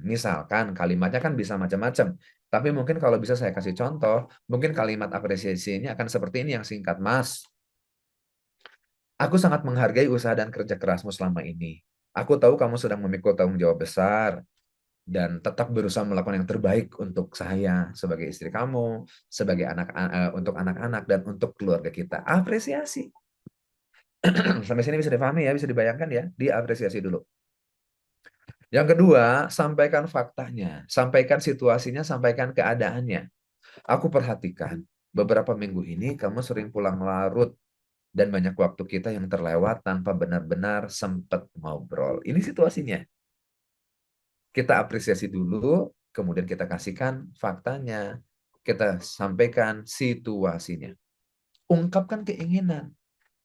Misalkan kalimatnya kan bisa macam-macam, tapi mungkin kalau bisa saya kasih contoh, mungkin kalimat apresiasi ini akan seperti ini yang singkat, Mas. Aku sangat menghargai usaha dan kerja kerasmu selama ini. Aku tahu kamu sedang memikul tanggung jawab besar dan tetap berusaha melakukan yang terbaik untuk saya sebagai istri kamu, sebagai untuk anak-anak dan untuk keluarga kita. Apresiasi. Sampai sini bisa dipahami ya, bisa dibayangkan ya, diapresiasi dulu. Yang kedua, sampaikan faktanya, sampaikan situasinya, sampaikan keadaannya. Aku perhatikan beberapa minggu ini kamu sering pulang larut dan banyak waktu kita yang terlewat tanpa benar-benar sempat ngobrol. Ini situasinya. Kita apresiasi dulu, kemudian kita kasihkan faktanya, kita sampaikan situasinya. Ungkapkan keinginan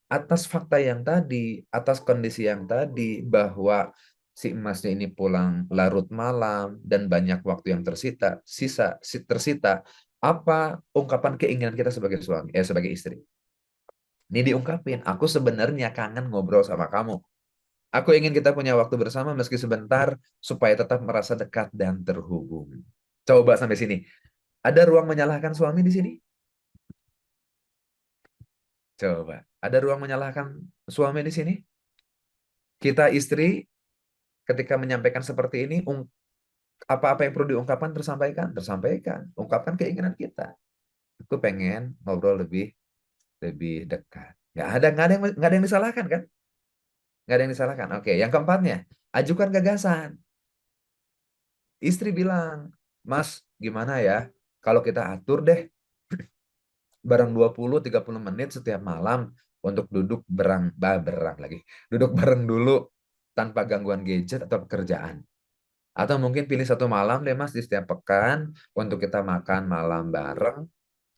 atas fakta yang tadi, atas kondisi yang tadi, bahwa si emasnya ini pulang larut malam dan banyak waktu yang tersita. Apa ungkapan keinginan kita sebagai suami, sebagai istri? Ini diungkapin, aku sebenarnya kangen ngobrol sama kamu. Aku ingin kita punya waktu bersama meski sebentar supaya tetap merasa dekat dan terhubung. Coba sampai sini. Ada ruang menyalahkan suami di sini? Coba. Ada ruang menyalahkan suami di sini? Kita istri ketika menyampaikan seperti ini, apa-apa yang perlu diungkapkan tersampaikan, tersampaikan. Ungkapkan keinginan kita. Aku pengen ngobrol lebih lebih dekat. Nggak ada yang disalahkan kan? Nggak ada yang disalahkan. Oke, yang keempatnya, ajukan gagasan. Istri bilang, Mas, gimana ya? Kalau kita atur deh bareng 20-30 menit setiap malam untuk duduk berang lagi. Duduk bareng dulu tanpa gangguan gadget atau pekerjaan. Atau mungkin pilih satu malam deh Mas di setiap pekan untuk kita makan malam bareng,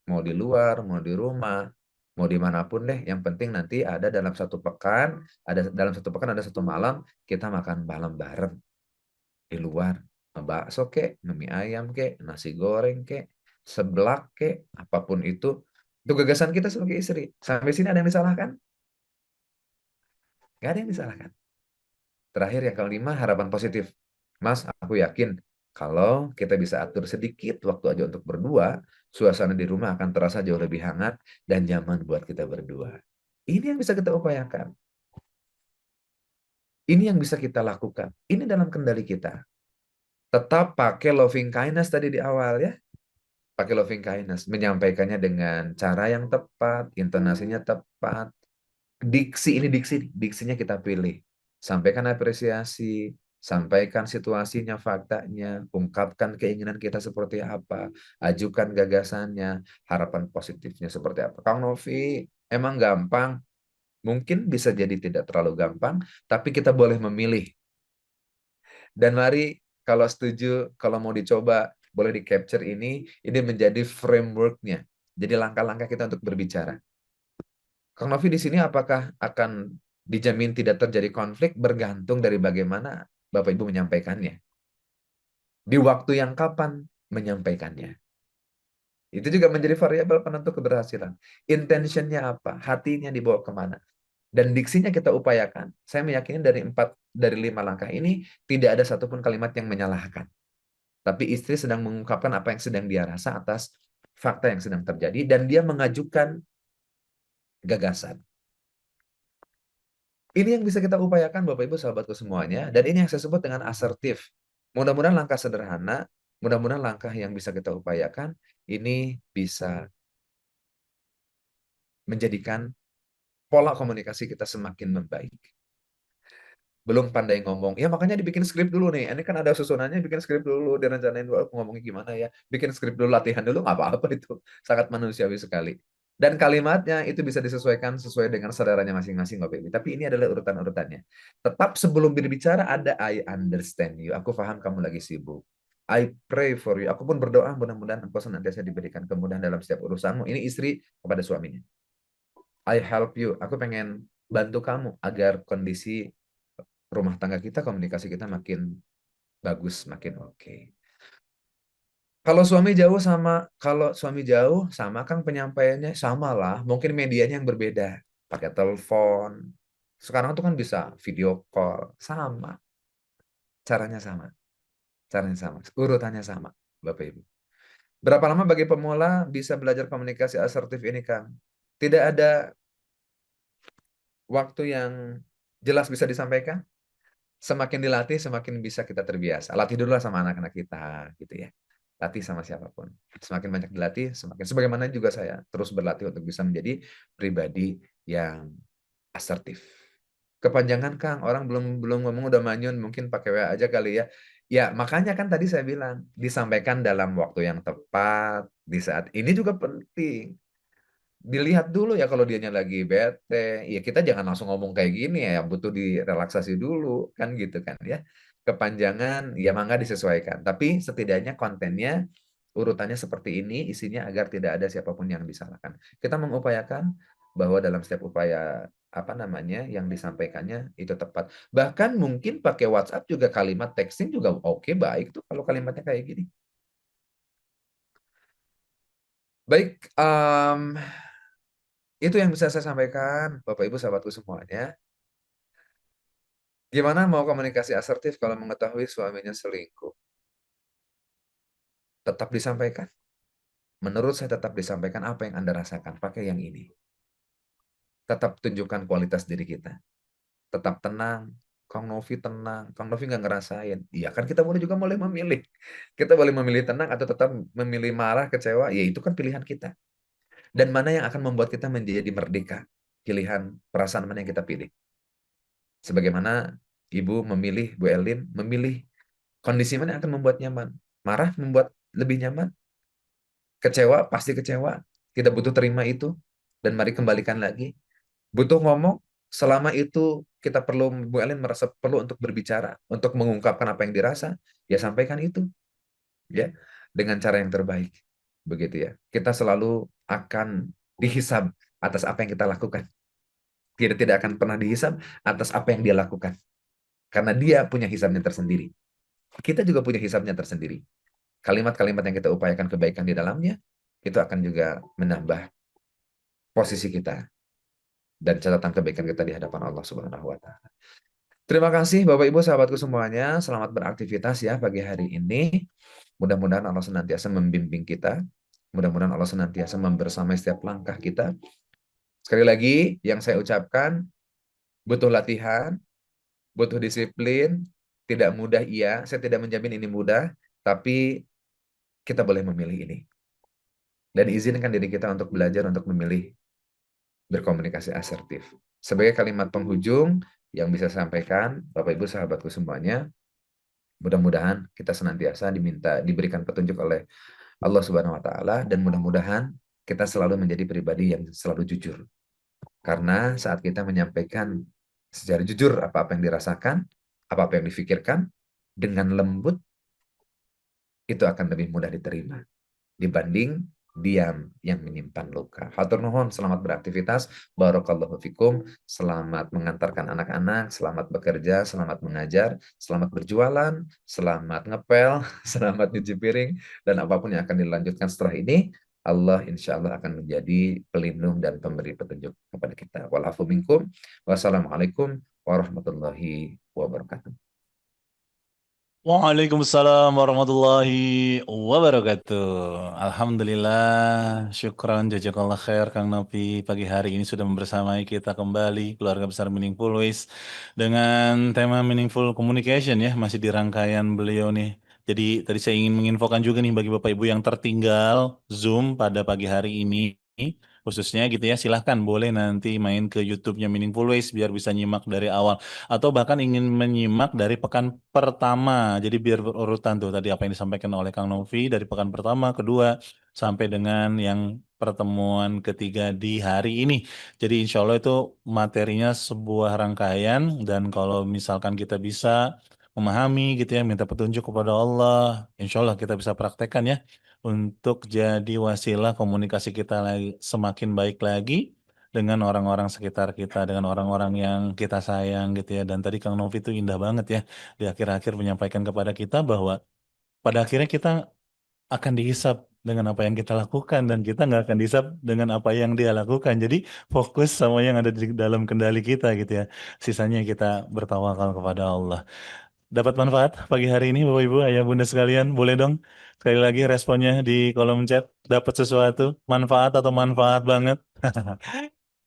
mau di luar, mau di rumah, mau dimanapun deh. Yang penting nanti dalam satu pekan ada satu malam kita makan malam bareng di luar. Bakso kek, mie ayam kek, nasi goreng kek, seblak kek, apapun itu. Itu gagasan kita sebagai istri. Sampai sini ada yang disalahkan? Gak ada yang disalahkan. Terakhir yang kelima, harapan positif. Mas, aku yakin kalau kita bisa atur sedikit waktu aja untuk berdua, suasana di rumah akan terasa jauh lebih hangat dan nyaman buat kita berdua. Ini yang bisa kita upayakan. Ini yang bisa kita lakukan. Ini dalam kendali kita. Tetap pakai loving kindness tadi di awal ya. Pakai loving kindness. Menyampaikannya dengan cara yang tepat, intonasinya tepat. Diksinya kita pilih. Sampaikan apresiasi, sampaikan situasinya, faktanya, ungkapkan keinginan kita seperti apa, ajukan gagasannya, harapan positifnya seperti apa. Kang Novi, emang gampang? Mungkin bisa jadi tidak terlalu gampang, tapi kita boleh memilih. Dan mari kalau setuju, kalau mau dicoba, boleh di-capture ini menjadi framework-nya. Jadi langkah-langkah kita untuk berbicara. Kang Novi di sini apakah akan dijamin tidak terjadi konflik bergantung dari bagaimana Bapak Ibu menyampaikannya. Di waktu yang kapan menyampaikannya. Itu juga menjadi variabel penentu keberhasilan. Intentionnya apa? Hatinya dibawa kemana? Dan diksinya kita upayakan. Saya meyakini dari 5 langkah ini tidak ada satupun kalimat yang menyalahkan. Tapi istri sedang mengungkapkan apa yang sedang dia rasa atas fakta yang sedang terjadi dan dia mengajukan gagasan. Ini yang bisa kita upayakan Bapak Ibu sahabatku semuanya, dan ini yang saya sebut dengan asertif. Mudah-mudahan langkah sederhana, mudah-mudahan langkah yang bisa kita upayakan, ini bisa menjadikan pola komunikasi kita semakin membaik. Belum pandai ngomong, ya makanya dibikin skrip dulu nih. Ini kan ada susunannya, bikin skrip dulu, direncanain dulu aku ngomongnya gimana ya. Bikin skrip dulu, latihan dulu, nggak apa-apa itu. Sangat manusiawi sekali. Dan kalimatnya itu bisa disesuaikan sesuai dengan seleranya masing-masing, Bapak Ibu. Tapi ini adalah urutan-urutannya. Tetap sebelum berbicara ada I understand you. Aku paham kamu lagi sibuk. I pray for you. Aku pun berdoa mudah-mudahan engkau senantiasa diberikan kemudahan dalam setiap urusanmu. Ini istri kepada suaminya. I help you. Aku pengen bantu kamu agar kondisi rumah tangga kita, komunikasi kita makin bagus, makin oke. Kalau suami jauh sama kan penyampaiannya sama lah, mungkin medianya yang berbeda, pakai telepon. Sekarang tuh kan bisa video call, sama, caranya sama. Caranya sama, urutannya sama, Bapak Ibu. Berapa lama bagi pemula bisa belajar komunikasi asertif ini, Kang? Tidak ada waktu yang jelas bisa disampaikan. Semakin dilatih, semakin bisa kita terbiasa. Latih dulu lah sama anak-anak kita, gitu ya. Latih sama siapapun. Semakin banyak dilatih, semakin sebagaimana juga saya terus berlatih untuk bisa menjadi pribadi yang asertif. Kepanjangan Kang, orang belum belum ngomong udah manyun, mungkin pakai WA aja kali ya. Ya, makanya kan tadi saya bilang, disampaikan dalam waktu yang tepat, di saat ini juga penting. Dilihat dulu ya kalau dianya lagi bete, ya kita jangan langsung ngomong kayak gini ya, butuh direlaksasi dulu, kan gitu kan ya. Kepanjangan, ya mangga disesuaikan. Tapi setidaknya kontennya, urutannya seperti ini, isinya agar tidak ada siapapun yang disalahkan. Kita mengupayakan bahwa dalam setiap upaya apa namanya yang disampaikannya itu tepat. Bahkan mungkin pakai WhatsApp juga kalimat texting juga oke baik tuh kalau kalimatnya kayak gini. Baik, itu yang bisa saya sampaikan, Bapak Ibu sahabatku semuanya. Gimana mau komunikasi asertif kalau mengetahui suaminya selingkuh? Tetap disampaikan. Menurut saya tetap disampaikan apa yang Anda rasakan. Pakai yang ini. Tetap tunjukkan kualitas diri kita. Tetap tenang. Kang Novi tenang. Kang Novi nggak ngerasain. Iya kan kita boleh juga boleh memilih. Kita boleh memilih tenang atau tetap memilih marah, kecewa. Ya itu kan pilihan kita. Dan mana yang akan membuat kita menjadi merdeka. Pilihan perasaan mana yang kita pilih. Sebagaimana Ibu memilih, Bu Elin memilih kondisi mana yang akan membuat nyaman. Marah membuat lebih nyaman. Kecewa, pasti kecewa. Tidak butuh terima itu. Dan mari kembalikan lagi. Butuh ngomong, selama itu kita perlu, Bu Elin merasa perlu untuk berbicara, untuk mengungkapkan apa yang dirasa, ya sampaikan itu. Ya, dengan cara yang terbaik. Begitu ya. Kita selalu akan dihisab atas apa yang kita lakukan. Kita tidak akan pernah dihisab atas apa yang dia lakukan. Karena dia punya hisabnya tersendiri. Kita juga punya hisabnya tersendiri. Kalimat-kalimat yang kita upayakan kebaikan di dalamnya, itu akan juga menambah posisi kita dan catatan kebaikan kita di hadapan Allah Subhanahu wa taala. Terima kasih Bapak Ibu sahabatku semuanya, selamat beraktivitas ya pagi hari ini. Mudah-mudahan Allah senantiasa membimbing kita, mudah-mudahan Allah senantiasa membersamai setiap langkah kita. Sekali lagi yang saya ucapkan, butuh latihan, butuh disiplin, tidak mudah iya, saya tidak menjamin ini mudah, tapi kita boleh memilih ini. Dan izinkan diri kita untuk belajar untuk memilih berkomunikasi asertif. Sebagai kalimat penghujung yang bisa saya sampaikan, Bapak Ibu sahabatku semuanya, mudah-mudahan kita senantiasa diberikan petunjuk oleh Allah Subhanahu wa taala dan mudah-mudahan kita selalu menjadi pribadi yang selalu jujur. Karena saat kita menyampaikan secara jujur apa-apa yang dirasakan, apa-apa yang difikirkan dengan lembut, itu akan lebih mudah diterima dibanding diam yang menyimpan luka. Hatur nuhun, selamat beraktivitas. Barakallahu fikum. Selamat mengantarkan anak-anak, selamat bekerja, selamat mengajar, selamat berjualan, selamat ngepel, selamat nyuci piring, dan apapun yang akan dilanjutkan setelah ini, Allah insya Allah akan menjadi pelindung dan pemberi petunjuk kepada kita. Walafu minkum. Wassalamualaikum warahmatullahi wabarakatuh. Waalaikumsalam warahmatullahi wabarakatuh. Alhamdulillah, syukran jazakallah khair Kang Novi pagi hari ini sudah membersamai kita kembali keluarga besar Meaningful Ways dengan tema Meaningful Communication ya, masih di rangkaian beliau nih. Jadi tadi saya ingin menginfokan juga nih bagi Bapak Ibu yang tertinggal Zoom pada pagi hari ini khususnya gitu ya, silahkan boleh nanti main ke YouTube-nya Meaningful Ways biar bisa nyimak dari awal atau bahkan ingin menyimak dari pekan pertama. Jadi biar berurutan tuh tadi apa yang disampaikan oleh Kang Novi dari pekan pertama, kedua, sampai dengan yang pertemuan ketiga di hari ini. Jadi insya Allah itu materinya sebuah rangkaian dan kalau misalkan kita bisa memahami gitu ya, minta petunjuk kepada Allah, insya Allah kita bisa praktekkan ya untuk jadi wasilah komunikasi kita lagi semakin baik lagi dengan orang-orang sekitar kita, dengan orang-orang yang kita sayang gitu ya. Dan tadi Kang Novi itu indah banget ya di akhir-akhir menyampaikan kepada kita bahwa pada akhirnya kita akan dihisap dengan apa yang kita lakukan dan kita nggak akan dihisap dengan apa yang dia lakukan. Jadi fokus sama yang ada di dalam kendali kita gitu ya. Sisanya kita bertawakal kepada Allah. Dapat manfaat pagi hari ini Bapak Ibu, Ayah Bunda sekalian? Boleh dong sekali lagi responnya di kolom chat. Dapat sesuatu, manfaat atau manfaat banget?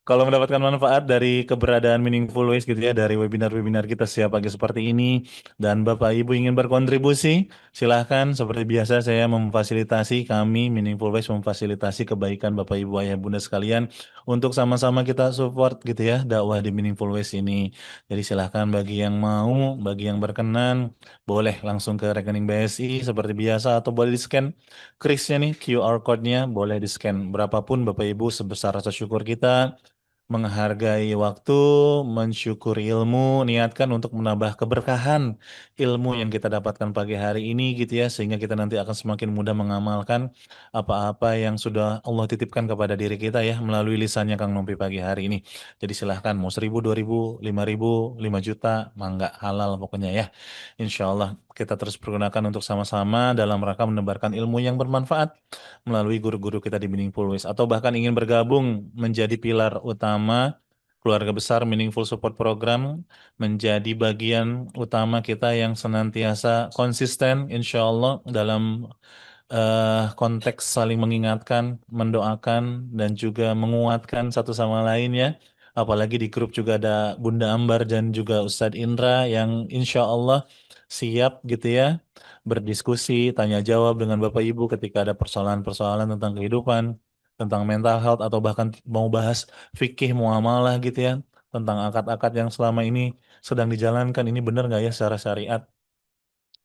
Kalau mendapatkan manfaat dari keberadaan Meaningful Ways gitu ya, dari webinar-webinar kita setiap pagi seperti ini, dan Bapak Ibu ingin berkontribusi, silahkan seperti biasa saya memfasilitasi, kami Meaningful Ways memfasilitasi kebaikan Bapak Ibu Ayah Bunda sekalian untuk sama-sama kita support gitu ya, dakwah di Meaningful Ways ini. Jadi silahkan bagi yang mau, bagi yang berkenan, boleh langsung ke rekening BSI seperti biasa atau boleh di-scan krisnya nih, QR code-nya, boleh di-scan berapapun Bapak Ibu sebesar rasa syukur kita menghargai waktu, mensyukuri ilmu, niatkan untuk menambah keberkahan ilmu yang kita dapatkan pagi hari ini gitu ya, sehingga kita nanti akan semakin mudah mengamalkan apa-apa yang sudah Allah titipkan kepada diri kita ya, melalui lisannya Kang Nompi pagi hari ini. Jadi silahkan mau 1.000, 2.000, 5.000, 5 juta, mangga halal pokoknya ya. Insya Allah kita terus pergunakan untuk sama-sama dalam rangka menebarkan ilmu yang bermanfaat melalui guru-guru kita di Meaningful Ways atau bahkan ingin bergabung menjadi pilar utama keluarga besar Meaningful Support Program, menjadi bagian utama kita yang senantiasa konsisten insya Allah dalam konteks saling mengingatkan, mendoakan, dan juga menguatkan satu sama lain ya. Apalagi di grup juga ada Bunda Ambar dan juga Ustadz Indra yang insya Allah siap gitu ya berdiskusi, tanya jawab dengan Bapak Ibu ketika ada persoalan-persoalan tentang kehidupan, tentang mental health atau bahkan mau bahas fikih muamalah gitu ya, tentang akad-akad yang selama ini sedang dijalankan ini benar nggak ya secara syariat.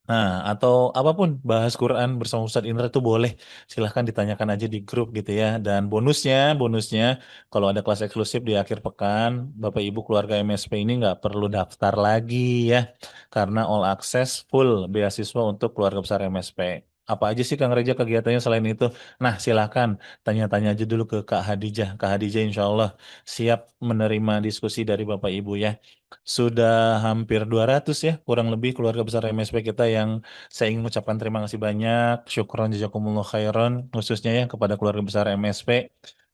Nah, atau apapun bahas Quran bersama Ustadz Indra itu boleh. Silahkan ditanyakan aja di grup gitu ya. Dan bonusnya, kalau ada kelas eksklusif di akhir pekan, Bapak Ibu keluarga MSP ini nggak perlu daftar lagi ya. Karena all access full beasiswa untuk keluarga besar MSP. Apa aja sih Kang Reja kegiatannya selain itu? Nah, silahkan tanya-tanya aja dulu ke Kak Hadijah. Kak Hadijah insya Allah siap menerima diskusi dari Bapak Ibu ya. Sudah hampir 200 ya, kurang lebih keluarga besar MSP kita yang saya ingin mengucapkan terima kasih banyak. Syukron jazakumullah khairan khususnya ya kepada keluarga besar MSP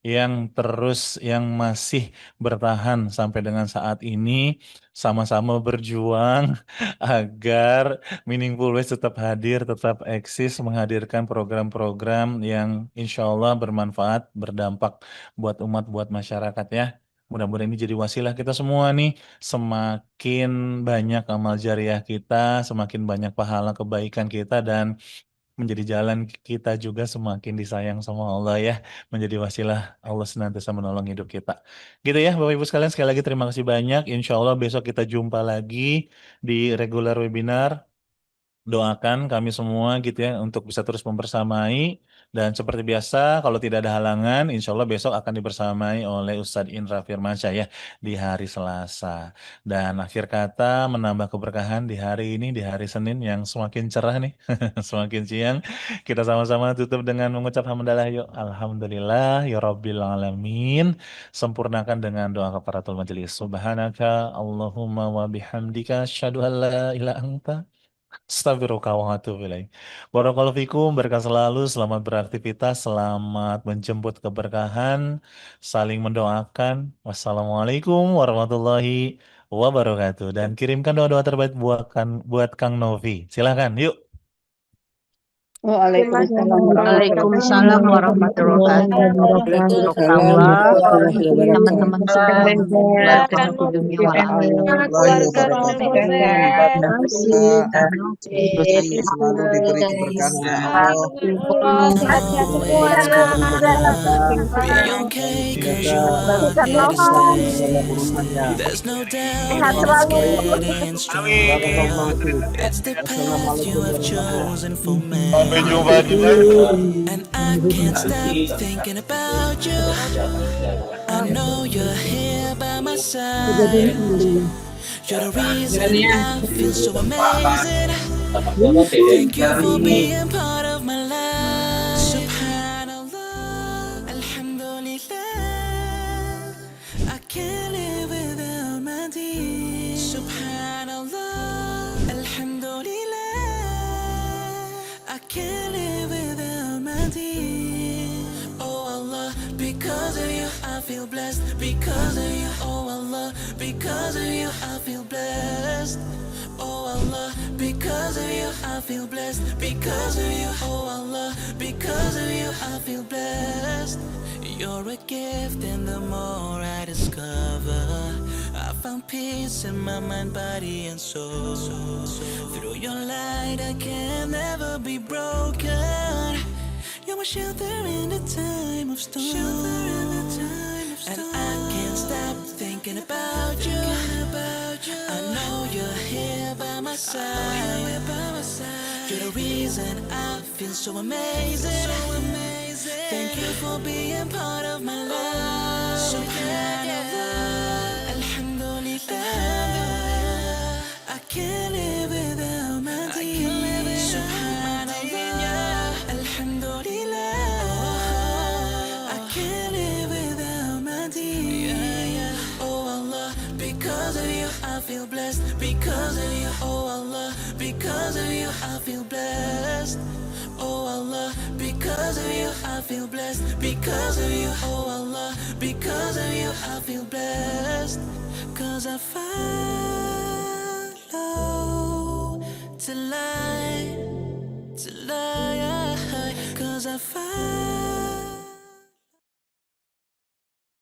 yang terus yang masih bertahan sampai dengan saat ini sama-sama berjuang agar Meaningful Ways tetap hadir, tetap eksis menghadirkan program-program yang insya Allah bermanfaat, berdampak buat umat, buat masyarakat ya. Mudah-mudahan ini jadi wasilah kita semua nih. Semakin banyak amal jariah kita, semakin banyak pahala kebaikan kita, dan menjadi jalan kita juga semakin disayang sama Allah ya. Menjadi wasilah Allah senantiasa menolong hidup kita. Gitu ya Bapak Ibu sekalian, sekali lagi terima kasih banyak. Insya Allah besok kita jumpa lagi di regular webinar. Doakan kami semua gitu ya untuk bisa terus membersamai, dan seperti biasa kalau tidak ada halangan insya Allah besok akan dibersamai oleh Ustadz Indra Firmansyah ya di hari Selasa, dan akhir kata menambah keberkahan di hari ini, di hari Senin yang semakin cerah nih semakin siang, kita sama-sama tutup dengan mengucap hamdalah yuk Alhamdulillah ya Rabbil Alamin, sempurnakan dengan doa kafaratul majelis. Subhanaka Allahumma wa bihamdika asyhadu an la ilaha anta Astagfirullah wa atubu ilaih. Barakallahu fikum, berkah selalu, selamat beraktivitas, selamat menjemput keberkahan, saling mendoakan. Wassalamualaikum warahmatullahi wabarakatuh. Dan kirimkan doa-doa terbaik buat Kang Novi. Silahkan, yuk. Waalaikumsalam Waalaikumsalam warahmatullahi wabarakatuh. Untuk Allah, teman-teman semua, keluarga di dunia walaupun keluarga terima kasih karena Novel. Selalu diberi keberkahan oleh Allah. Allah sehat-sehat semua. Be okay, cause you Semoga are here to selalu stay. dalam urusannya. There's no doubt Sehat you're selalu. getting Barakallahu stronger. fiik. It's the path Assalamualaikum you have warahmatullahi chosen for me. Sampai jumpa di besok. And I can't stop thinking about you. I know you're here by my side. You're the reason I feel so amazing. Thank you for being part of my life. Subhanallah, Alhamdulillah, I can't live without my deen. Subhanallah, Alhamdulillah, I can't live without my deen. Oh Allah, because because of you, I feel blessed. Because of you, oh Allah, because of you, I feel blessed. Oh Allah, because of you, I feel blessed. Because of you, oh Allah, because of you, I feel blessed. You're a gift, and the more I discover, I found peace in my mind, body, and soul. Through your light, I can never be broken. You're my shelter in the time of storm. And I can't stop thinking about you. I know you're here by my side. You're the reason I feel so amazing. Thank you for being part of my life. Subhanallah, Alhamdulillah, I can't live without my deen. Subhanallah, Alhamdulillah, I can't live without my deen. Oh Allah, because of you I feel blessed. Because of you, oh Allah, because of you I feel blessed. Oh Allah, because of you I feel blessed. Because of you, oh Allah, because of you I feel blessed. Cause I follow till I, cause I follow